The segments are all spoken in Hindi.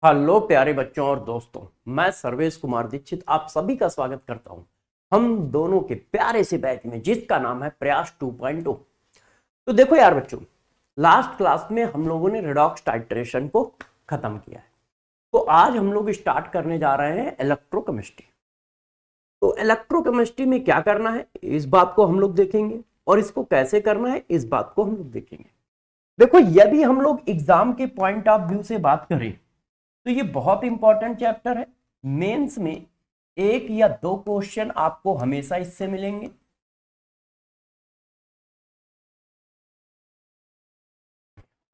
हेलो प्यारे बच्चों और दोस्तों, मैं सर्वेश कुमार दीक्षित आप सभी का स्वागत करता हूं हम दोनों के प्यारे से बैच में जिसका नाम है प्रयास 2.0। तो देखो यार बच्चों, लास्ट क्लास में हम लोगों ने रिडॉक्स टाइट्रेशन को खत्म किया है। तो आज हम लोग स्टार्ट करने जा रहे हैं इलेक्ट्रोकेमिस्ट्री। तो इलेक्ट्रोकेमिस्ट्री में क्या करना है इस बात को हम लोग देखेंगे, और इसको कैसे करना है इस बात को हम लोग देखेंगे। देखो, यदि हम लोग एग्जाम के पॉइंट ऑफ व्यू से बात करें तो ये बहुत इंपॉर्टेंट चैप्टर है। मेंस में एक या दो क्वेश्चन आपको हमेशा इससे मिलेंगे।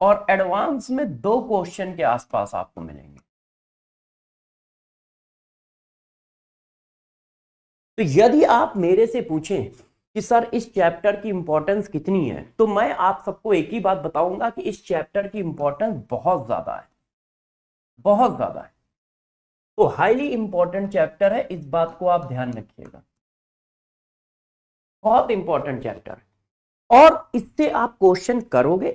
और एडवांस में दो क्वेश्चन के आसपास आपको मिलेंगे। तो यदि आप मेरे से पूछें कि सर इस चैप्टर की इंपॉर्टेंस कितनी है, तो मैं आप सबको एक ही बात बताऊंगा कि इस चैप्टर की इंपॉर्टेंस बहुत ज्यादा है, बहुत ज्यादा है। तो हाईली इंपॉर्टेंट चैप्टर है, इस बात को आप ध्यान रखिएगा। बहुत इंपॉर्टेंट चैप्टर है और इससे आप क्वेश्चन करोगे,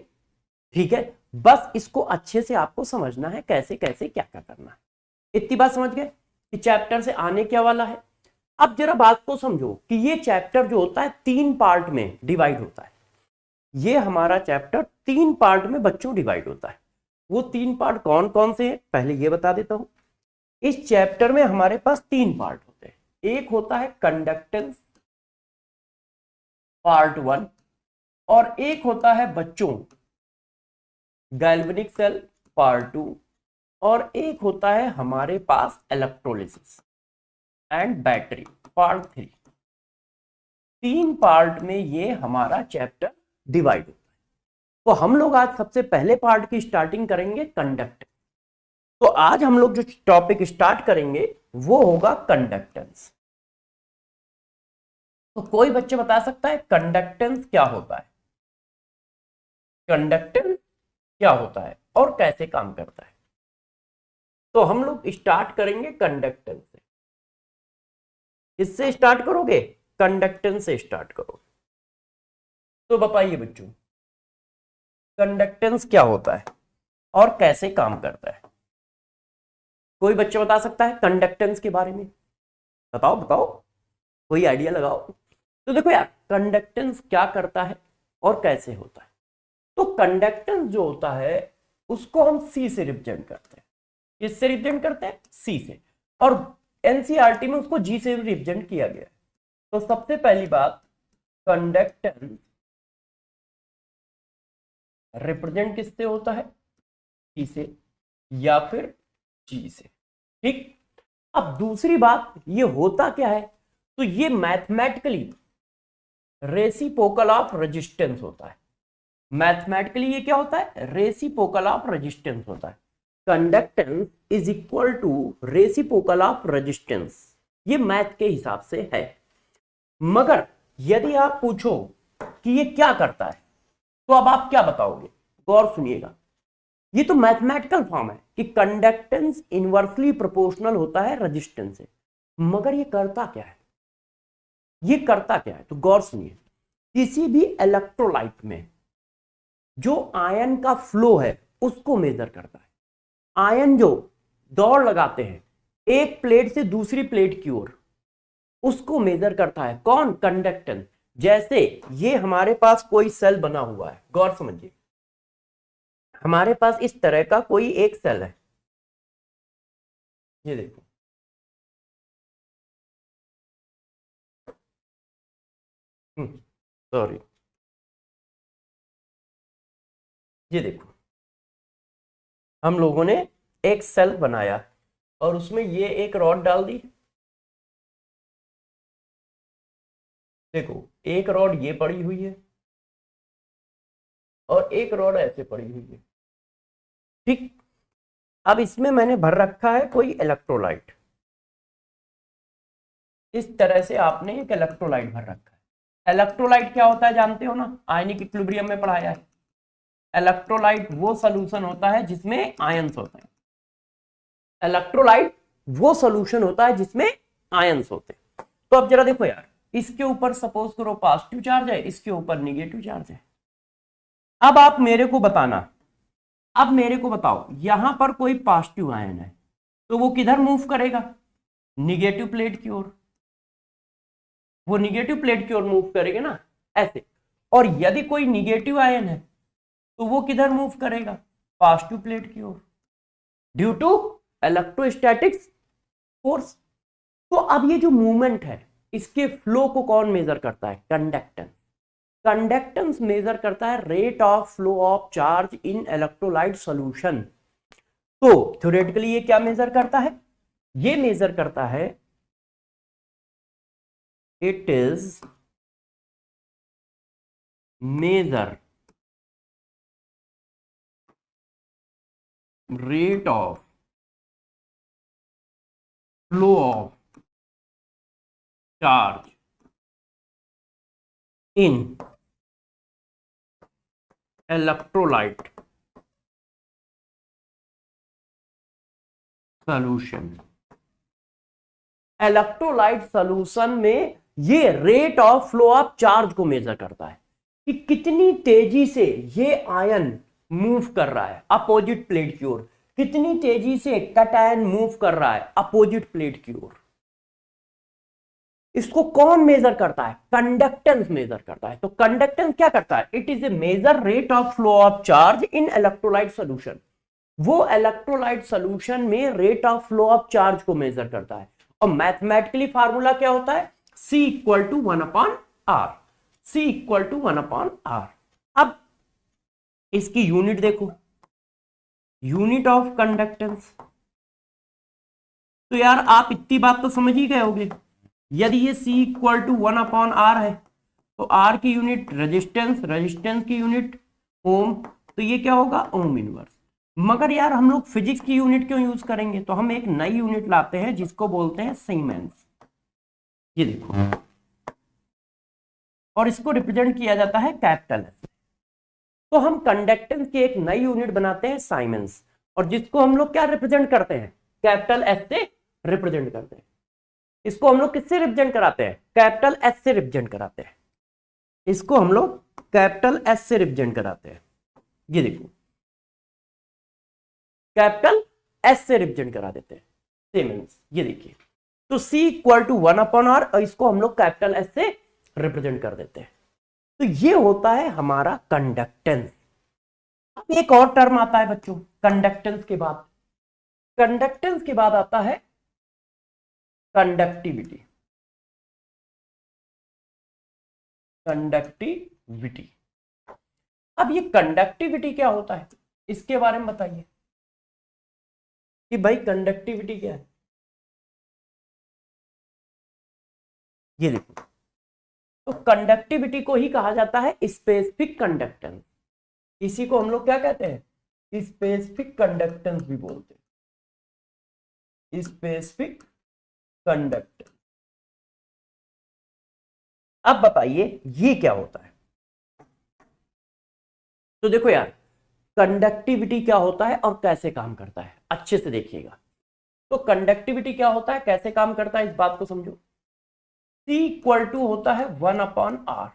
ठीक है। बस इसको अच्छे से आपको समझना है कैसे कैसे क्या क्या करना है। इतनी बात समझ गए कि चैप्टर से आने क्या वाला है। अब जरा बात को समझो कि ये चैप्टर जो होता है 3 पार्ट में डिवाइड होता है। ये हमारा चैप्टर 3 पार्ट में बच्चों डिवाइड होता है। वो 3 पार्ट कौन कौन से हैं पहले ये बता देता हूं। इस चैप्टर में हमारे पास 3 पार्ट होते हैं। एक होता है कंडक्टेंस पार्ट 1, और एक होता है बच्चों गैल्वेनिक सेल पार्ट 2, और एक होता है हमारे पास electrolysis and battery part 3। 3 part में ये हमारा चैप्टर डिवाइड होता है। तो हम लोग आज सबसे पहले पार्ट की स्टार्टिंग करेंगे कंडक्टेंस। तो आज हम लोग जो टॉपिक स्टार्ट करेंगे वो होगा कंडक्टेंस। तो कोई बच्चे बता सकता है कंडक्टेंस क्या होता है, कंडक्टेंस क्या होता है और कैसे काम करता है। तो हम लोग स्टार्ट करेंगे कंडक्टेंस से। किससे स्टार्ट करोगे? कंडक्टेंस से स्टार्ट करोगे। तो बताइए बच्चों, कंडक्टेंस क्या होता है और कैसे काम करता है? कोई बच्चा बता सकता है कंडक्टेंस के बारे में? बताओ बताओ, कोई आइडिया लगाओ। तो देखो यार, कंडक्टेंस क्या करता है और कैसे होता है। तो कंडक्टेंस जो होता है उसको हम सी से रिप्रेजेंट करते हैं। किससे रिप्रेजेंट करते हैं? सी से। और एनसीईआरटी में उसको जी से रिप्रेजेंट किया गया है। तो सबसे पहली बात, कंडक्टेंस रिप्रेजेंट किससे होता है? सी से या फिर जी से, ठीक। अब दूसरी बात, ये होता क्या है? तो ये मैथमेटिकली रेसिप्रोकल ऑफ रेजिस्टेंस होता है। मैथमेटिकली ये क्या होता है? रेसिप्रोकल ऑफ रेजिस्टेंस होता है। Conductance is equal to reciprocal of resistance, ये मैथ के हिसाब से है। मगर यदि आप पूछो कि ये क्या करता है, तो अब आप क्या बताओगे? गौर सुनिएगा, ये तो मैथमेटिकल फॉर्म है कि कंडक्टेंस इनवर्सली प्रोपोर्शनल होता है रेजिस्टेंस से। मगर ये करता क्या है? ये करता क्या है? तो गौर सुनिए, किसी भी इलेक्ट्रोलाइट में जो आयन का फ्लो है उसको मेजर करता है। आयन जो दौड़ लगाते हैं एक प्लेट से दूसरी प्लेट की ओर, उसको मेजर करता है कौन? कंडक्टेंस। जैसे ये हमारे पास कोई सेल बना हुआ है, गौर समझिए, हमारे पास इस तरह का कोई एक सेल है, ये देखो, सॉरी, ये देखो, हम लोगों ने एक सेल बनाया और उसमें ये एक रॉड डाल दी। देखो, एक रॉड ये पड़ी हुई है और एक रॉड ऐसे पड़ी हुई है, ठीक। अब इसमें मैंने भर रखा है कोई इलेक्ट्रोलाइट। इस तरह से आपने एक इलेक्ट्रोलाइट भर रखा है। इलेक्ट्रोलाइट क्या होता है जानते हो ना, आयनिक इक्विलिब्रियम में पढ़ाया है। इलेक्ट्रोलाइट वो सॉल्यूशन होता है जिसमें आयंस होते हैं। इलेक्ट्रोलाइट वो सॉल्यूशन होता है जिसमें आयंस होते हैं। तो अब जरा देखो यार, इसके ऊपर सपोज करो पॉजिटिव चार्ज है, इसके ऊपर निगेटिव चार्ज है। अब आप मेरे को बताना अब मेरे को बताओ, यहां पर कोई पॉजिटिव आयन है तो वो किधर मूव करेगा? निगेटिव प्लेट की ओर। वो निगेटिव प्लेट की ओर मूव करेगा ना, ऐसे। और यदि कोई निगेटिव आयन है तो वो किधर मूव करेगा? पॉजिटिव प्लेट की ओर, ड्यू टू इलेक्ट्रोस्टैटिक्स फोर्स। तो अब ये जो मूवमेंट है, इसके फ्लो को कौन मेजर करता है? कंडक्टेंस। कंडक्टेंस मेजर करता है rate of flow of charge in electrolyte solution. तो थ्योरेटिकली ये क्या मेजर करता है? ये मेजर करता है, it is measure rate of flow of charge in electrolyte solution. Electrolyte solution में ये rate of flow of charge को मेजर करता है कि कितनी तेजी से ये आयन मूव कर रहा है अपोजिट प्लेट की ओर, कितनी तेजी से कैटायन मूव कर रहा है अपोजिट प्लेट की ओर। इसको कौन मेजर करता है? कंडक्टेंस मेजर करता है। तो कंडक्टेंस क्या करता है? It is a measure rate of flow of charge in electrolyte solution. वो इलेक्ट्रोलाइट सॉल्यूशन में rate of flow of charge को मेजर करता है। और मैथमेटिकली फार्मूला क्या होता है? C equal to 1/r। C equal to 1/r। अब इसकी यूनिट देखो, यूनिट ऑफ कंडक्टेंस। तो यार आप इतनी बात तो समझ ही गए होगे, यदि ये C इक्वल टू 1/r है तो R की यूनिट रेजिस्टेंस, रेजिस्टेंस की यूनिट ओम, तो ये क्या होगा? Ohm inverse. मगर यार हम लोग फिजिक्स की यूनिट क्यों यूज करेंगे? तो हम एक नई यूनिट लाते हैं जिसको बोलते हैं सीमेंस। ये देखो, और इसको रिप्रेजेंट किया जाता है कैपिटल एस। तो हम कंडक्टेंस की एक नई यूनिट बनाते हैं साइमेंस, और जिसको हम लोग क्या रिप्रेजेंट करते हैं? कैपिटल एस से रिप्रेजेंट करते हैं। इसको हम लोग किससे रिप्रेजेंट कराते हैं? कैपिटल एस से रिप्रेजेंट कराते हैं। इसको हम लोग कैपिटल एस से रिप्रेजेंट कराते हैं। ये देखो, कैपिटल एस से रिप्रेजेंट करा देते हैं सीमेंस। ये देखिए, तो C इक्वल टू 1/r, और इसको हम लोग कैपिटल एस से रिप्रेजेंट कर देते हैं। तो ये होता है हमारा कंडक्टेंस। अब एक और टर्म आता है बच्चों कंडक्टेंस के बाद। कंडक्टेंस के बाद आता है कंडक्टिविटी। कंडक्टिविटी। अब ये कंडक्टिविटी क्या होता है, इसके बारे में बताइए कि भाई कंडक्टिविटी क्या है। ये देखो, तो कंडक्टिविटी को ही कहा जाता है स्पेसिफिक कंडक्टेंस। इसी को हम लोग क्या कहते हैं? स्पेसिफिक कंडक्टेंस भी बोलते हैं, स्पेसिफिक कंडक्टेंस। अब बताइए ये क्या होता है। तो देखो यार, कंडक्टिविटी क्या होता है और कैसे काम करता है, अच्छे से देखिएगा। तो कंडक्टिविटी क्या होता है, कैसे काम करता है, इस बात को समझो। C इक्वल टू होता है 1/r,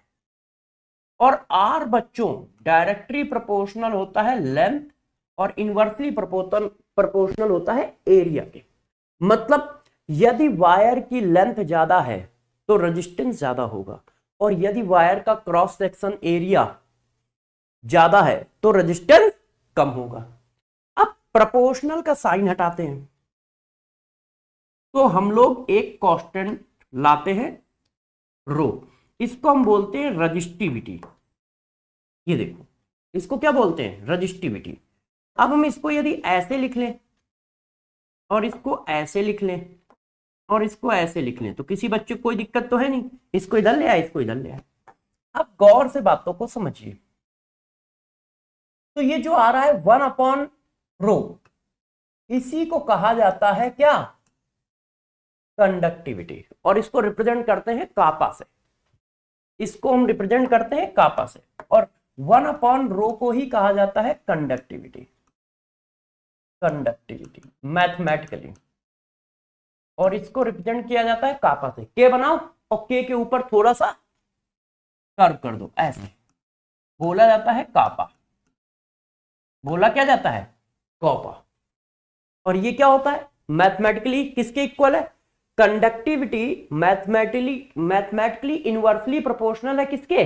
और R बच्चों डायरेक्टली प्रोपोर्शनल होता है लेंथ, और इनवर्सली प्रोपोर्शनल होता है एरिया के। मतलब यदि वायर की लेंथ ज्यादा है तो रेजिस्टेंस ज्यादा होगा, और यदि वायर का क्रॉस सेक्शन एरिया ज्यादा है तो रेजिस्टेंस कम होगा। अब प्रोपोर्शनल का साइन हटाते हैं तो हम लोग एक कांस्टेंट लाते हैं रो, इसको हम बोलते हैं रजिस्टिविटी। ये देखो, इसको क्या बोलते हैं? रजिस्टिविटी। अब हम इसको यदि ऐसे लिख लें, और इसको ऐसे लिख लें, और इसको ऐसे लिख लें, तो किसी बच्चे को कोई दिक्कत तो है नहीं। इसको इधर ले आए, इसको इधर ले आए। अब गौर से बातों को समझिए। तो ये जो आ रहा है 1/रो, इसी को कहा जाता है क्या? कंडक्टिविटी। और इसको रिप्रेजेंट करते हैं कापा से। इसको हम रिप्रेजेंट करते हैं कापा से, और 1/रो को ही कहा जाता है कंडक्टिविटी। कंडक्टिविटी मैथमेटिकली, और इसको रिप्रेजेंट किया जाता है कापा से। के बनाओ और के ऊपर थोड़ा सा कर्व कर दो, ऐसे बोला जाता है कापा। बोला क्या जाता है, कॉपर। और ये क्या होता है, मैथमेटिकली किसके इक्वल है, कंडक्टिविटी मैथमेटिकली इनवर्सली प्रोपोर्शनल है किसके,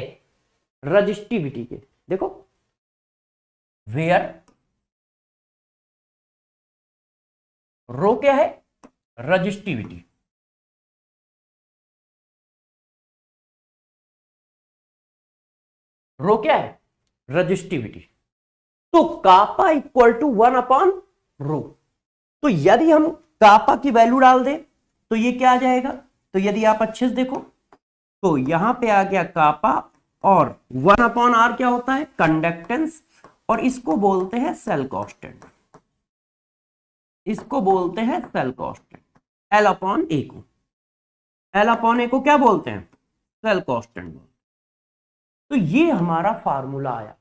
रजिस्टिविटी के। देखो वेयर रो क्या है, रजिस्टिविटी, रो क्या है, रजिस्टिविटी। तो कापा इक्वल टू 1/रो। तो यदि हम कापा की वैल्यू डाल दें तो ये क्या आ जाएगा, तो यदि आप अच्छे से देखो तो यहां पे आ गया कापा, और 1/r क्या होता है, कंडक्टेंस, और इसको बोलते हैं सेल कांस्टेंट, इसको बोलते हैं सेल कांस्टेंट। L/A को, L/A को क्या बोलते हैं, सेल कांस्टेंट। तो ये हमारा फार्मूला आया,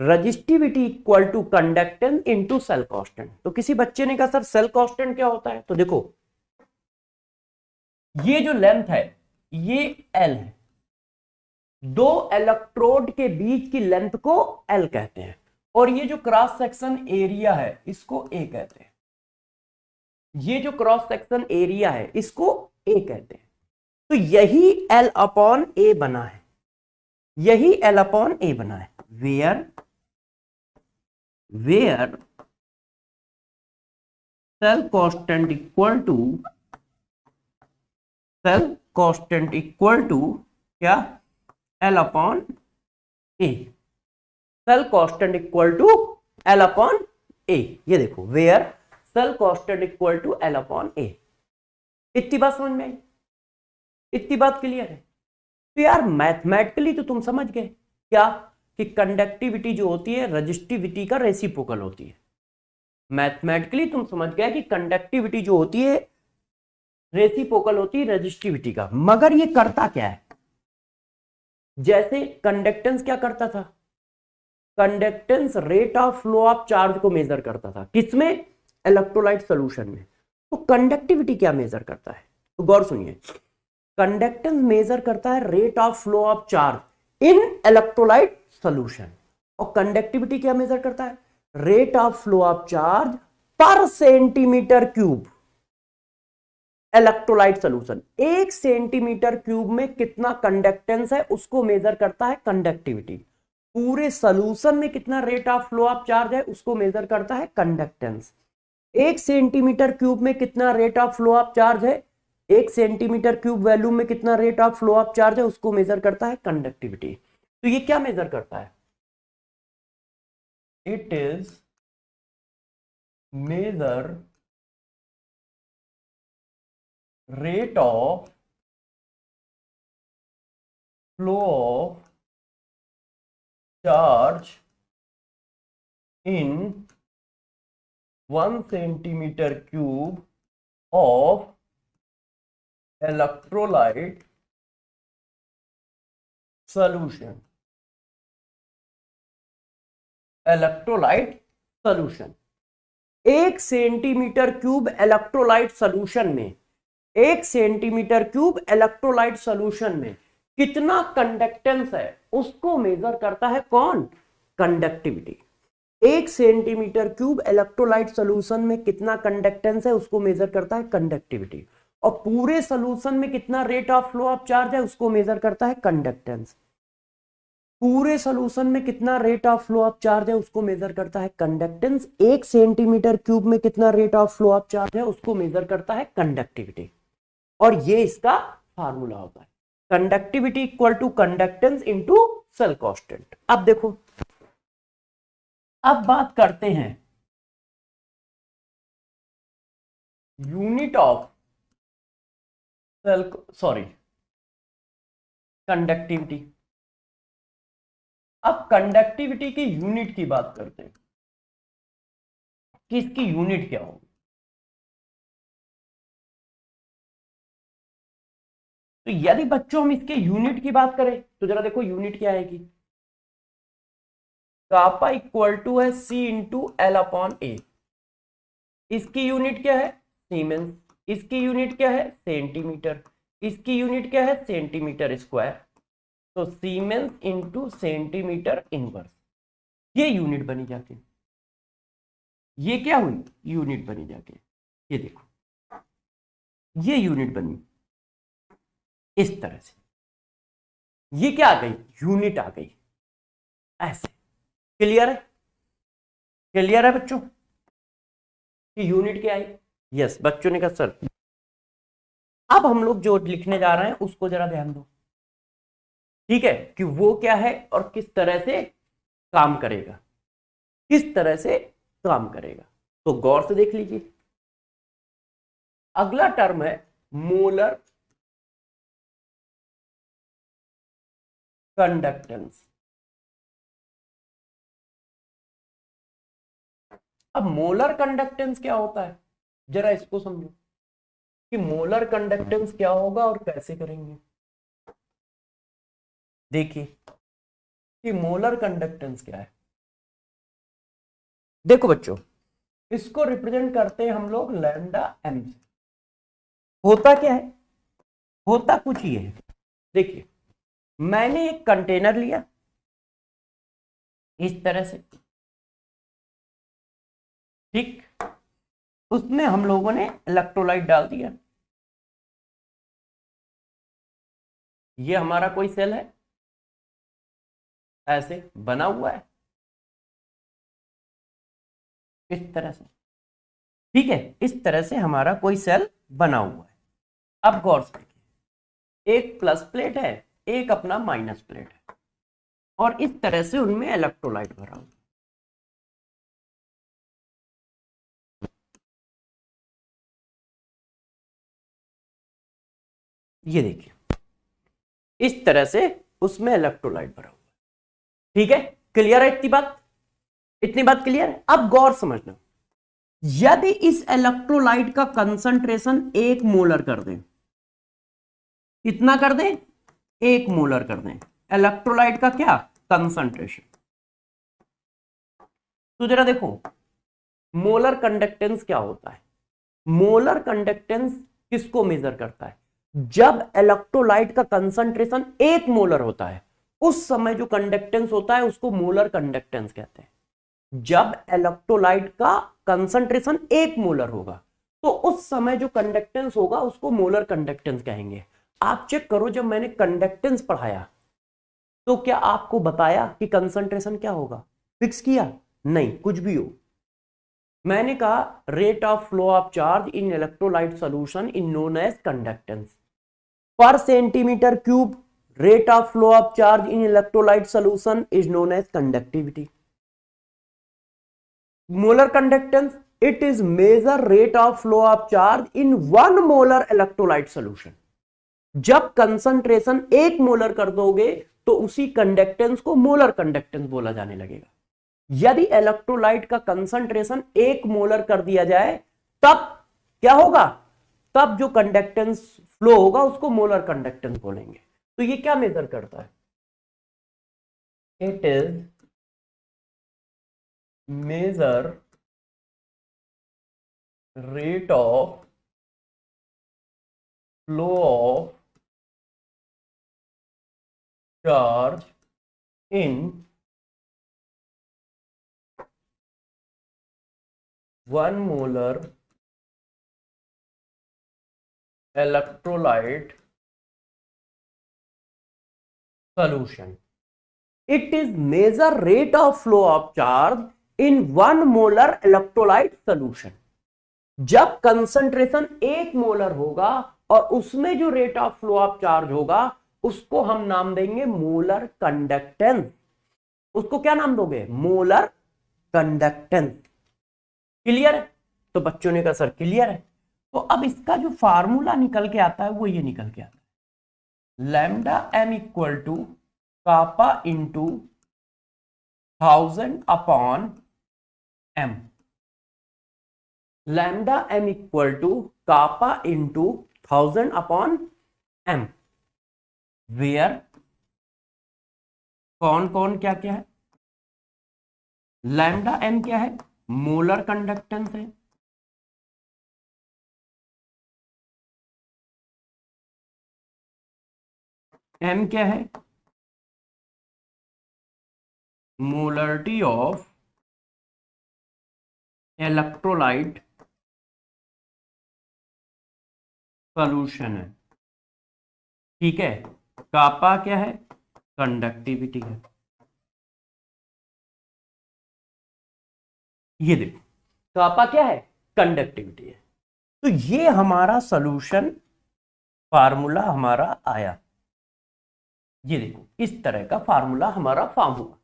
resistivity equal to conductance into cell constant. तो किसी बच्चे ने कहा सर सेल कांस्टेंट क्या होता है, तो देखो ये जो लेंथ है ये L है, दो इलेक्ट्रोड के बीच की लेंथ को L कहते हैं, और ये जो क्रॉस सेक्शन एरिया है इसको A कहते हैं, ये जो क्रॉस सेक्शन एरिया है इसको A कहते हैं। तो यही L/A बना है, यही L/A बना है, where cell constant equal to क्या, L/A, cell constant equal to L/A। ये देखो where cell constant equal to L/A। इतनी बात समझ में आई, इतनी बात क्लियर है। तो यार मैथमेटिकली तो तुम समझ गए क्या, कि कंडक्टिविटी जो होती है रजिस्टिविटी का रेसिप्रोकल होती है। मैथमेटिकली तुम समझ गए कि कंडक्टिविटी जो होती है रेसिप्रोकल होती है रजिस्टिविटी का। मगर ये करता क्या है, जैसे कंडक्टेंस क्या करता था, conductance rate of flow of charge को मेजर करता था, किसमें, इलेक्ट्रोलाइट सॉल्यूशन में। तो कंडक्टिविटी क्या मेजर करता है, तो गौर सुनिए, कंडक्टेंस मेजर करता है rate of flow of charge in electrolyte solution, और कंडक्टिविटी क्या मेजर करता है, rate of flow of charge per centimetre cube electrolyte solution. 1 centimetre cube में कितना कंडक्टेंस है उसको मेजर करता है कंडक्टिविटी, पूरे सॉल्यूशन में कितना rate of flow of charge है उसको मेजर करता है कंडक्टेंस। 1 सेंटीमीटर क्यूब में कितना rate of flow of charge है, 1 सेंटीमीटर क्यूब वॉल्यूम में कितना rate of flow of charge है उसको मेजर करता है कंडक्टिविटी। तो ये क्या मेजर करता है, it is measure rate of flow of charge in 1 centimetre cube of electrolyte solution, electrolyte solution. 1 centimetre cube electrolyte solution में, 1 सेंटीमीटर क्यूब इलेक्ट्रोलाइट सॉल्यूशन में कितना कंडक्टेंस है उसको मेजर करता है कौन, conductivity. 1 centimetre cube electrolyte solution में कितना कंडक्टेंस है उसको मेजर करता है कंडक्टिविटी, और पूरे सॉल्यूशन में कितना rate of flow of charge है उसको मेजर करता है कंडक्टेंस। पूरे सॉल्यूशन में कितना rate of flow of charge है उसको मेजर करता है कंडक्टेंस। 1 सेंटीमीटर क्यूब में कितना rate of flow of charge है उसको मेजर करता है कंडक्टिविटी। और ये इसका फार्मूला होता है, conductivity equal to conductance into cell constant. अब देखो, अब बात करते हैं यूनिट ऑफ कंडक्टिविटी। अब कंडक्टिविटी की यूनिट की बात करते हैं कि इसकी यूनिट क्या होगी। तो यदि बच्चों हम इसके यूनिट की बात करें तो जरा देखो यूनिट क्या आएगी, कापा इक्वल टू है C इंटू L/A। इसकी यूनिट क्या है, सीमेंस। इसकी यूनिट क्या है, सेंटीमीटर। इसकी यूनिट क्या है, सेंटीमीटर स्क्वायर। तो सीमेंस इंटू सेंटीमीटर इनवर्स, ये यूनिट बनी जाती है। ये क्या हुई, यूनिट बनी जाके, ये देखो ये यूनिट बनी इस तरह से, ये क्या आ गई, यूनिट आ गई ऐसे। क्लियर है, क्लियर है बच्चों कि यूनिट क्या आई। यस, बच्चों ने कहा सर। अब हम लोग जो लिखने जा रहे हैं उसको जरा ध्यान दो, ठीक है, कि वो क्या है और किस तरह से काम करेगा, किस तरह से काम करेगा। तो गौर से देख लीजिए, अगला टर्म है मोलर कंडक्टेंस। अब मोलर कंडक्टेंस क्या होता है, जरा इसको समझो कि मोलर कंडक्टेंस क्या होगा और कैसे करेंगे। देखिए कि मोलर कंडक्टेंस क्या है। देखो बच्चों, इसको रिप्रेजेंट करते हैं हम लोग लैम्डा एम से। होता क्या है, होता कुछ ये है, देखिए मैंने एक कंटेनर लिया इस तरह से, ठीक, उसमें हम लोगों ने इलेक्ट्रोलाइट डाल दिया। ये हमारा कोई सेल है, ऐसे बना हुआ है इस तरह से, ठीक है, इस तरह से हमारा कोई सेल बना हुआ है। अब गौर से देखिए, एक प्लस प्लेट है, एक अपना माइनस प्लेट है, और इस तरह से उनमें इलेक्ट्रोलाइट भरा हुआ है। ये देखिए इस तरह से उसमें इलेक्ट्रोलाइट भरा हुआ है, ठीक है। क्लियर है इतनी बात, इतनी बात क्लियर है। अब गौर समझना, यदि इस इलेक्ट्रोलाइट का कंसंट्रेशन 1 मोलर कर दें, कितना कर दें, 1 मोलर कर दें, इलेक्ट्रोलाइट का क्या कंसंट्रेशन, तो जरा देखो मोलर कंडक्टेंस क्या होता है। मोलर कंडक्टेंस किसको मेजर करता है, जब इलेक्ट्रोलाइट का कंसंट्रेशन 1 मोलर होता है उस समय जो कंडक्टेंस होता है उसको मोलर कंडक्टेंस कहते हैं। जब इलेक्ट्रोलाइट का कंसंट्रेशन 1 मोलर होगा तो उस समय जो कंडक्टेंस होगा उसको मोलर कंडक्टेंस कहेंगे। आप चेक करो, जब मैंने कंडक्टेंस पढ़ाया तो क्या आपको बताया कि कंसंट्रेशन क्या होगा, फिक्स किया, नहीं, कुछ भी हो। मैंने कहा rate of flow of charge in electrolyte solution in known as conductance per centimetre cube. Rate of flow of charge in electrolyte solution is known as conductivity. Molar conductance, it is measure rate of flow of charge in 1 molar electrolyte solution. जब कंसंट्रेशन 1 मोलर कर दोगे तो उसी कंडक्टेंस को मोलर कंडक्टेंस बोला जाने लगेगा। यदि इलेक्ट्रोलाइट का कंसंट्रेशन 1 मोलर कर दिया जाए तब क्या होगा, तब जो कंडक्टेंस फ्लो होगा उसको मोलर कंडक्टेंस बोलेंगे। तो ये क्या मेजर करता है, it is measure rate of flow of charge in 1 molar electrolyte solution. It is measure rate of flow of charge in 1 molar electrolyte solution. जब कंसंट्रेशन 1 मोलर होगा और उसमें जो rate of flow of charge होगा उसको हम नाम देंगे मोलर कंडक्टेंस। उसको क्या नाम दोगे, मोलर कंडक्टेंस। क्लियर है, तो बच्चों ने कहा सर क्लियर है। तो अब इसका जो फार्मूला निकल के आता है वो ये निकल के आता है, lambda M equal to kappa into 1000 upon M. Lambda M equal to kappa into 1000 upon M, where कौन कौन क्या क्या है, लैम्डा एम क्या है, मोलर कंडक्टेंस है, एम क्या है, मोलरिटी ऑफ इलेक्ट्रोलाइट सॉल्यूशन है, ठीक है। कापा क्या है, कंडक्टिविटी है। ये देखो कापा क्या है, कंडक्टिविटी है। तो ये हमारा सॉल्यूशन फार्मूला हमारा आया, ये देखो इस तरह का फार्मूला हमारा फॉर्म हुआ।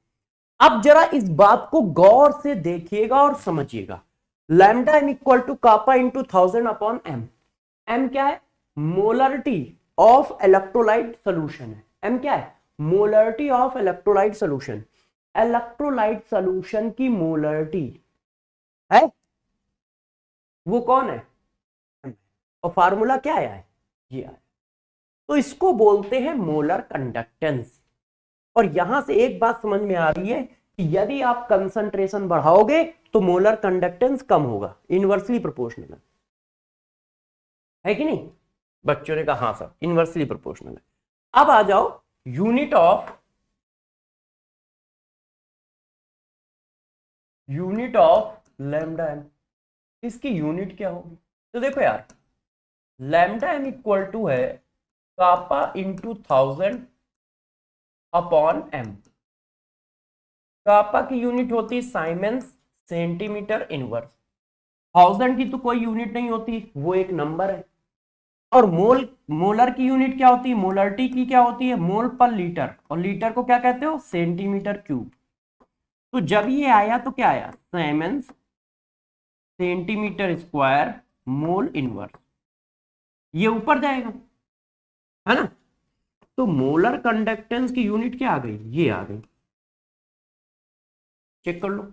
अब जरा इस बात को गौर से देखिएगा और समझिएगा। Lambda M equal to kappa into 1000 upon M. M क्या है, मोलरिटी ऑफ इलेक्ट्रोलाइट सोल्यूशन है। एम क्या है, molarity of electrolyte solution. Electrolyte solution की मोलरिटी है, वो कौन है, और फार्मूला क्या आया है, ये आया। तो इसको बोलते हैं मोलर कंडक्टेंस। और यहां से एक बात समझ में आ रही है कि यदि आप कंसंट्रेशन बढ़ाओगे तो मोलर कंडक्टेंस कम होगा, इनवर्सली प्रोपोर्शनल है कि नहीं। बच्चों ने कहा हाँ सर इनवर्सली प्रोपोर्शनल है। अब आ जाओ यूनिट ऑफ लैम्डा एम, इसकी यूनिट क्या होगी। तो देखो यार लैम्डा एम इक्वल टू है कापा इंटू 1000 अपॉन एम। कापा की यूनिट होती है साइमेंस सेंटीमीटर इनवर्स। 1000 की तो कोई यूनिट नहीं होती, वो एक नंबर है। और मोलर की यूनिट क्या होती है, मोलरिटी की क्या होती है, मोल पर लीटर, और लीटर को क्या कहते हो, सेंटीमीटर क्यूब। तो जब ये आया तो क्या आया, साइमेंस सेंटीमीटर स्क्वायर मोल इनवर्स, ये ऊपर जाएगा है ना। तो मोलर कंडक्टेंस की यूनिट क्या आ गई, ये आ गई, चेक कर लो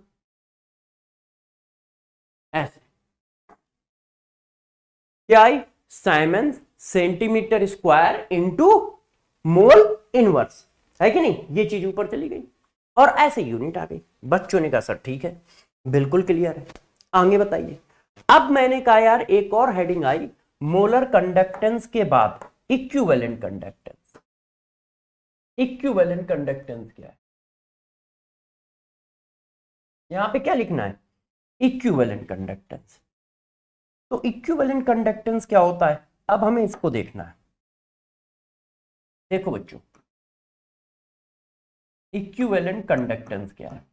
ऐसे क्या आई, siemens centimetre square into mole inverse, है कि नहीं। ये चीज ऊपर चली गई और ऐसे यूनिट आ गई। बच्चों ने कहा सर ठीक है, बिल्कुल क्लियर है, आगे बताइए। अब मैंने कहा यार एक और हेडिंग आई, मोलर कंडक्टेंस के बाद इक्विवेलेंट कंडक्टेंस। इक्विवेलेंट कंडक्टेंस क्या है, यहां पे क्या लिखना है, इक्विवेलेंट कंडक्टेंस। तो इक्विवेलेंट कंडक्टेंस क्या होता है, अब हमें इसको देखना है। देखो बच्चों इक्विवेलेंट कंडक्टेंस क्या है,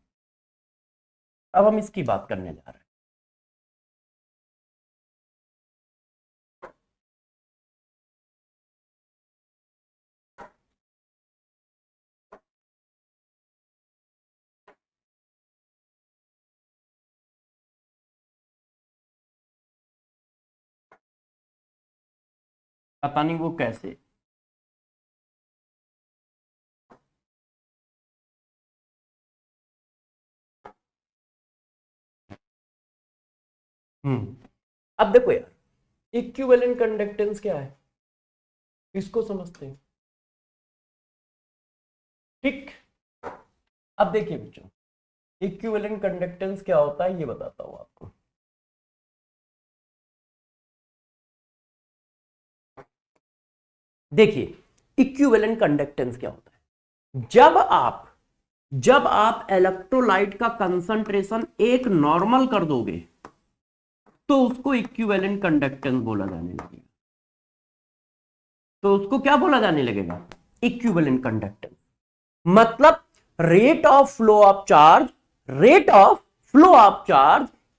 अब हम इसकी बात करने जा रहे हैं। पता नहीं वो कैसे, अब देखो यार इक्विवेलेंट कंडक्टेंस क्या है, इसको समझते हैं, ठीक। अब देखिए बच्चों इक्विवेलेंट कंडक्टेंस क्या होता है ये बताता हूं आपको। देखिए इक्विवेलेंट कंडक्टेंस क्या होता है, जब आप इलेक्ट्रोलाइट का कंसंट्रेशन एक नॉर्मल कर दोगे तो उसको इक्विवेलेंट कंडक्टेंस बोला जाने लगेगा। तो उसको क्या बोला जाने लगेगा, इक्विवेलेंट कंडक्टेंस। मतलब rate of flow of charge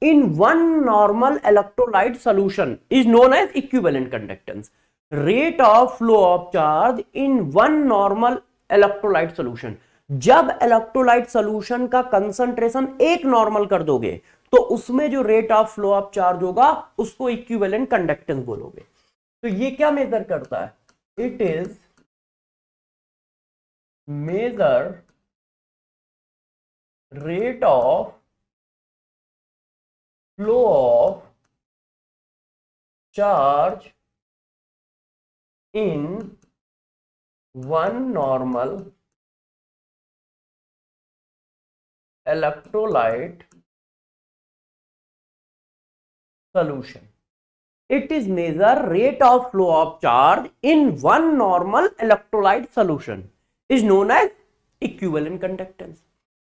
in one normal electrolyte solution is known as equivalent conductance. Rate of flow of charge in one normal electrolyte solution, जब इलेक्ट्रोलाइट सोल्यूशन का कंसंट्रेशन एक नॉर्मल कर दोगे तो उसमें जो rate of flow of charge होगा उसको इक्विवेलेंट कंडक्टेंस बोलोगे। तो ये क्या मेजर करता है, it is measure rate of flow of charge in one normal electrolyte solution. It is measure rate of flow of charge in one normal electrolyte solution is known as equivalent conductance.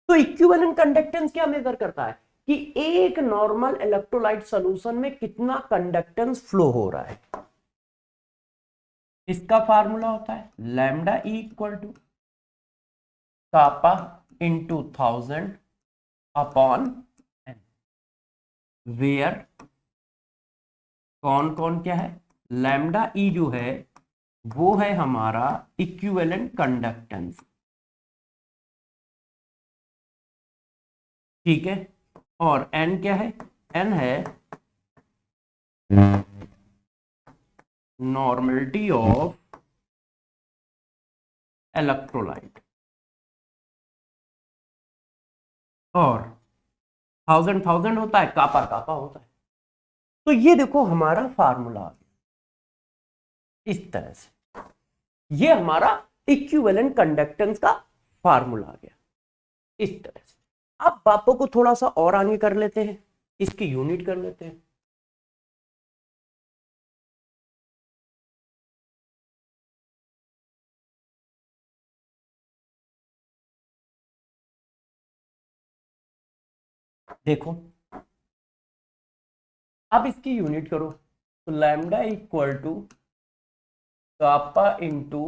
तो equivalent conductance क्या मेजर करता है, कि एक नॉर्मल इलेक्ट्रोलाइट सॉल्यूशन में कितना कंडक्टेंस फ्लो हो रहा है। इसका फार्मूला होता है lambda E equal to kappa into 1000 upon N, where कौन कौन क्या है, लैम्डा ई जो है वो है हमारा इक्विवेलेंट कंडक्टेंस, ठीक है, और एन क्या है, एन है नॉर्मलिटी ऑफ इलेक्ट्रोलाइट, और 1000 होता है, कापा कापा होता है। तो ये देखो हमारा फार्मूला आ गया इस तरह से, ये हमारा इक्विवेलेंट कंडक्टेंस का फार्मूला आ गया इस तरह से। अब बातों को थोड़ा सा और आगे कर लेते हैं, इसकी यूनिट कर लेते हैं। देखो अब इसकी यूनिट करो, तो lambda equal to kappa into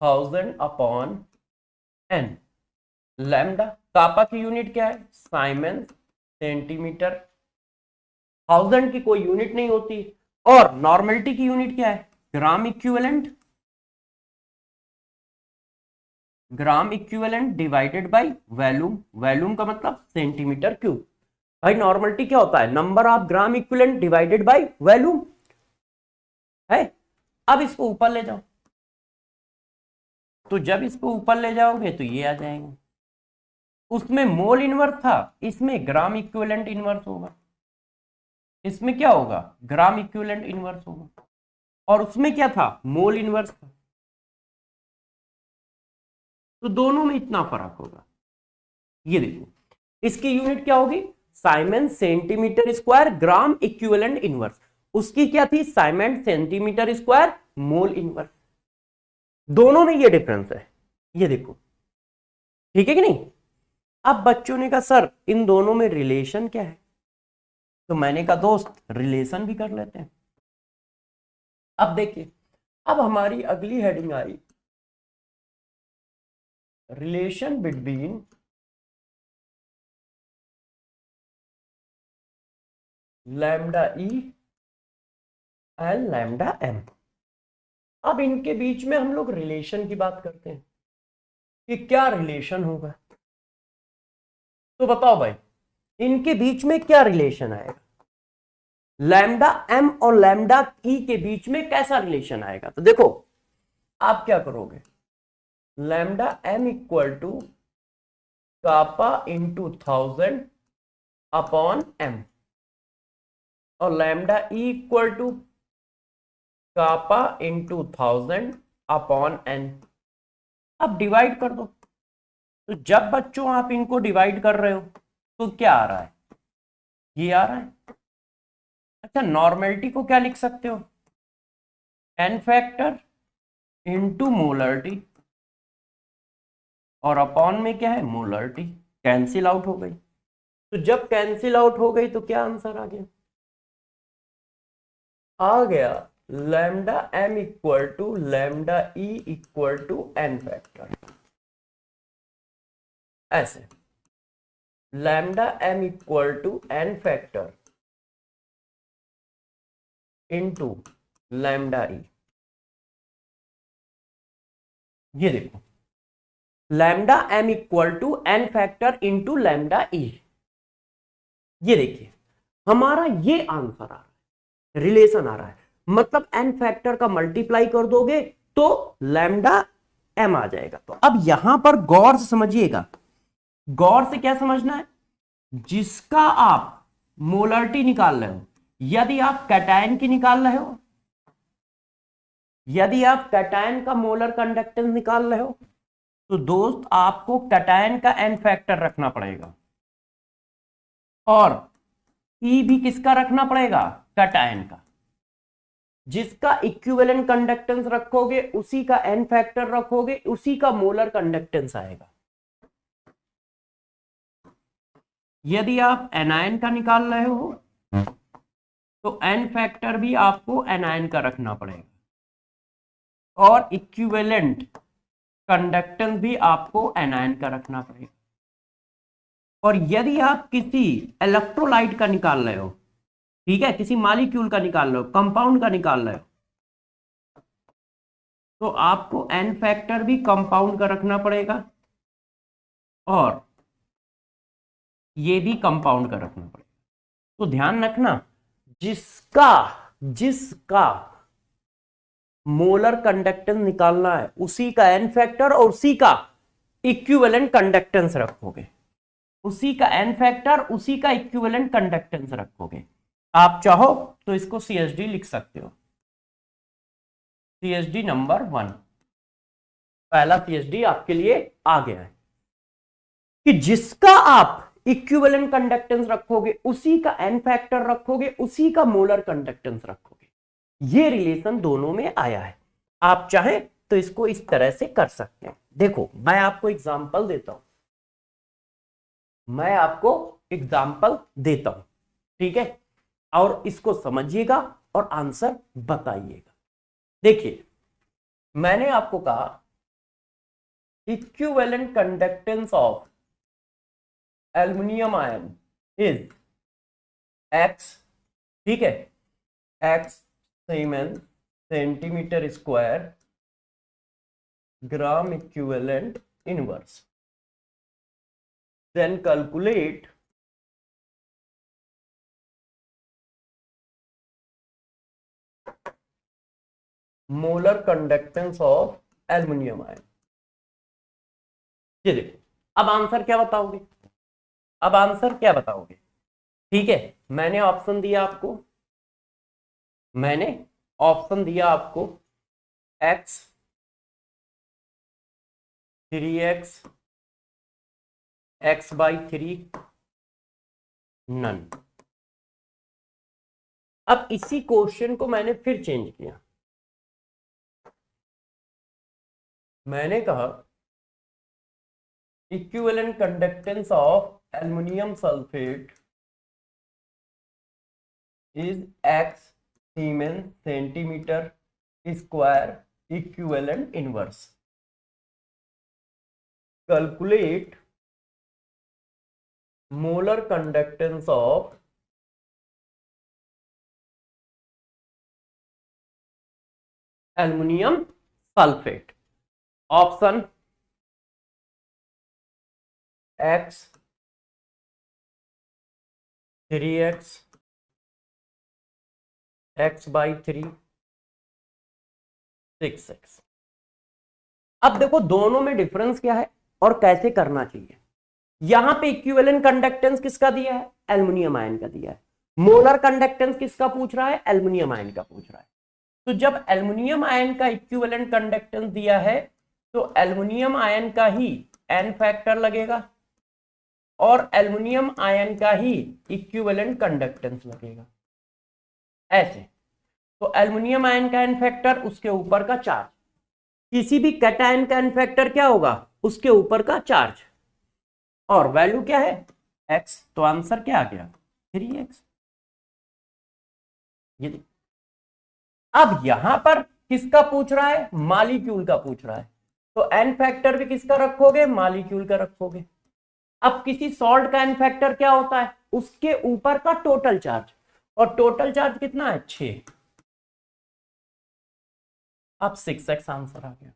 1000 upon N. Lambda kappa की यूनिट क्या है, साइमन सेंटीमीटर, 1000 की कोई यूनिट नहीं होती, और नॉर्मलिटी की यूनिट क्या है, gram equivalent, gram equivalent divided by volume, volume का मतलब सेंटीमीटर क्यूब। भाई नॉर्मलिटी क्या होता है, number of gram equivalent divided by volume है। अब इसको ऊपर ले जाओ, तो जब इसको ऊपर ले जाओगे तो ये आ जाएंगे, उसमें मोल इनवर्स था, इसमें ग्राम इक्विवेलेंट इनवर्स होगा, इसमें क्या होगा, ग्राम इक्विवेलेंट इनवर्स होगा, और उसमें क्या था, मोल इनवर्स था। तो दोनों में इतना फर्क होगा। ये देखो इसकी यूनिट क्या होगी, Simon centimetre square gram equivalent inverse, उसकी क्या थी, Simon centimetre square mole inverse. दोनों में ये डिफरेंस है, ये देखो, ठीक है कि नहीं। अब बच्चों ने कहा सर इन दोनों में रिलेशन क्या है, तो मैंने कहा दोस्त रिलेशन भी कर लेते हैं। अब देखिए, अब हमारी अगली हेडिंग आई relation between lambda E and lambda M. अब इनके बीच में हम लोग रिलेशन की बात करते हैं कि क्या रिलेशन होगा। तो बताओ भाई इनके बीच में क्या रिलेशन आएगा, लैम्डा एम और लैम्डा ई के बीच में कैसा रिलेशन आएगा। तो देखो आप क्या करोगे, lambda M equal to kappa into 1000 upon M, और lambda E equal to kappa into 1000 upon N. अब डिवाइड कर दो, तो जब बच्चों आप इनको डिवाइड कर रहे हो तो क्या आ रहा है, ये आ रहा है। अच्छा नॉर्मेलिटी को क्या लिख सकते हो, एन फैक्टर इंटू मोलरिटी, और अपॉन में क्या है, मोलरिटी, कैंसिल आउट हो गई। तो जब कैंसिल आउट हो गई तो क्या आंसर आ गया, आ गया lambda M equal to lambda E equal to N factor. ऐसे lambda M equal to N factor into lambda E. ये देखो lambda M equal to N factor into lambda E, ये देखिए हमारा ये आंसर आ रहा है, रिलेशन आ रहा है, मतलब एन फैक्टर का मल्टीप्लाई कर दोगे तो लैम्डा एम आ जाएगा। तो अब यहां पर गौर से समझिएगा, गौर से क्या समझना है, जिसका आप मोलरिटी निकाल रहे हो, यदि आप कैटायन की निकाल रहे हो, यदि आप कैटायन का मोलर कंडक्टेंस निकाल रहे हो, तो दोस्त आपको कैटायन का एन फैक्टर रखना पड़ेगा, और ई भी किसका रखना पड़ेगा, कैटायन का। जिसका इक्विवेलेंट कंडक्टेंस रखोगे उसी का एन फैक्टर रखोगे, उसी का मोलर कंडक्टेंस आएगा। यदि आप एनायन का निकाल रहे हो तो एन फैक्टर भी आपको एनायन का रखना पड़ेगा और इक्विवेलेंट कंडक्टेंस भी आपको एनायन का रखना पड़ेगा। और यदि आप किसी इलेक्ट्रोलाइट का निकाल रहे हो, ठीक है, किसी मॉलिक्यूल का निकाल रहे हो, कंपाउंड का निकाल रहे हो, तो आपको एन फैक्टर भी कंपाउंड का रखना पड़ेगा और ये भी कंपाउंड का रखना पड़ेगा। तो ध्यान रखना, जिसका जिसका मोलर कंडक्टेंस निकालना है उसी का एन फैक्टर और उसी का इक्विवेलेंट कंडक्टेंस रखोगे, उसी का एन फैक्टर उसी का इक्विवेलेंट कंडक्टेंस रखोगे। आप चाहो तो इसको सीएसडी लिख सकते हो, सीएसडी नंबर 1, पहला सीएसडी आपके लिए आ गया है कि जिसका आप इक्विवेलेंट कंडक्टेंस रखोगे उसी का एन फैक्टर रखोगे, उसी का मोलर कंडक्टेंस रखोगे। ये रिलेशन दोनों में आया है। आप चाहें तो इसको इस तरह से कर सकते हैं। देखो मैं आपको एग्जांपल देता हूं, मैं आपको एग्जांपल देता हूं, ठीक है, और इसको समझिएगा और आंसर बताइएगा। देखिए मैंने आपको कहा equivalent conductance of aluminium ion is x, ठीक है, x siemens centimetre square gram equivalent inverse. Then calculate molar conductance of aluminium ion। ये देखो, अब आंसर क्या बताओगे, अब आंसर क्या बताओगे? ठीक है, मैंने ऑप्शन दिया आपको, मैंने ऑप्शन दिया आपको x 3x x/3 नन। अब इसी क्वेश्चन को मैंने फिर चेंज किया, मैंने कहा equivalent conductance of aluminium sulphate is x siemens centimetre square equivalent inverse. Calculate molar conductance of aluminum sulfate। Option x 3x x/3 6x। अब देखो दोनों में डिफरेंस क्या है और कैसे करना चाहिए। यहां पे इक्विवेलेंट कंडक्टेंस किसका दिया है? एल्युमिनियम आयन का दिया है। मोलर कंडक्टेंस किसका पूछ रहा है? एल्युमिनियम आयन का पूछ रहा है। तो जब एल्युमिनियम आयन का इक्विवेलेंट कंडक्टेंस दिया है तो एल्युमिनियम आयन का ही एन फैक्टर लगेगा और एल्युमिनियम आयन का ही इक्विवेलेंट कंडक्टेंस लगेगा, ऐसे। तो एल्युमिनियम आयन का एन फैक्टर, उसके ऊपर का चार्ज, किसी भी कैटायन का एन फैक्टर क्या होगा? उसके ऊपर का चार्ज, और वैल्यू क्या है? x। तो आंसर क्या आ गया? 3x। ये अब यहां पर किसका पूछ रहा है? मॉलिक्यूल का पूछ रहा है, तो एन फैक्टर भी किसका रखोगे? मॉलिक्यूल का रखोगे। अब किसी सॉल्ट का एन फैक्टर क्या होता है? उसके ऊपर का टोटल चार्ज, और टोटल चार्ज कितना है? 6। अब 6x आंसर आ गया।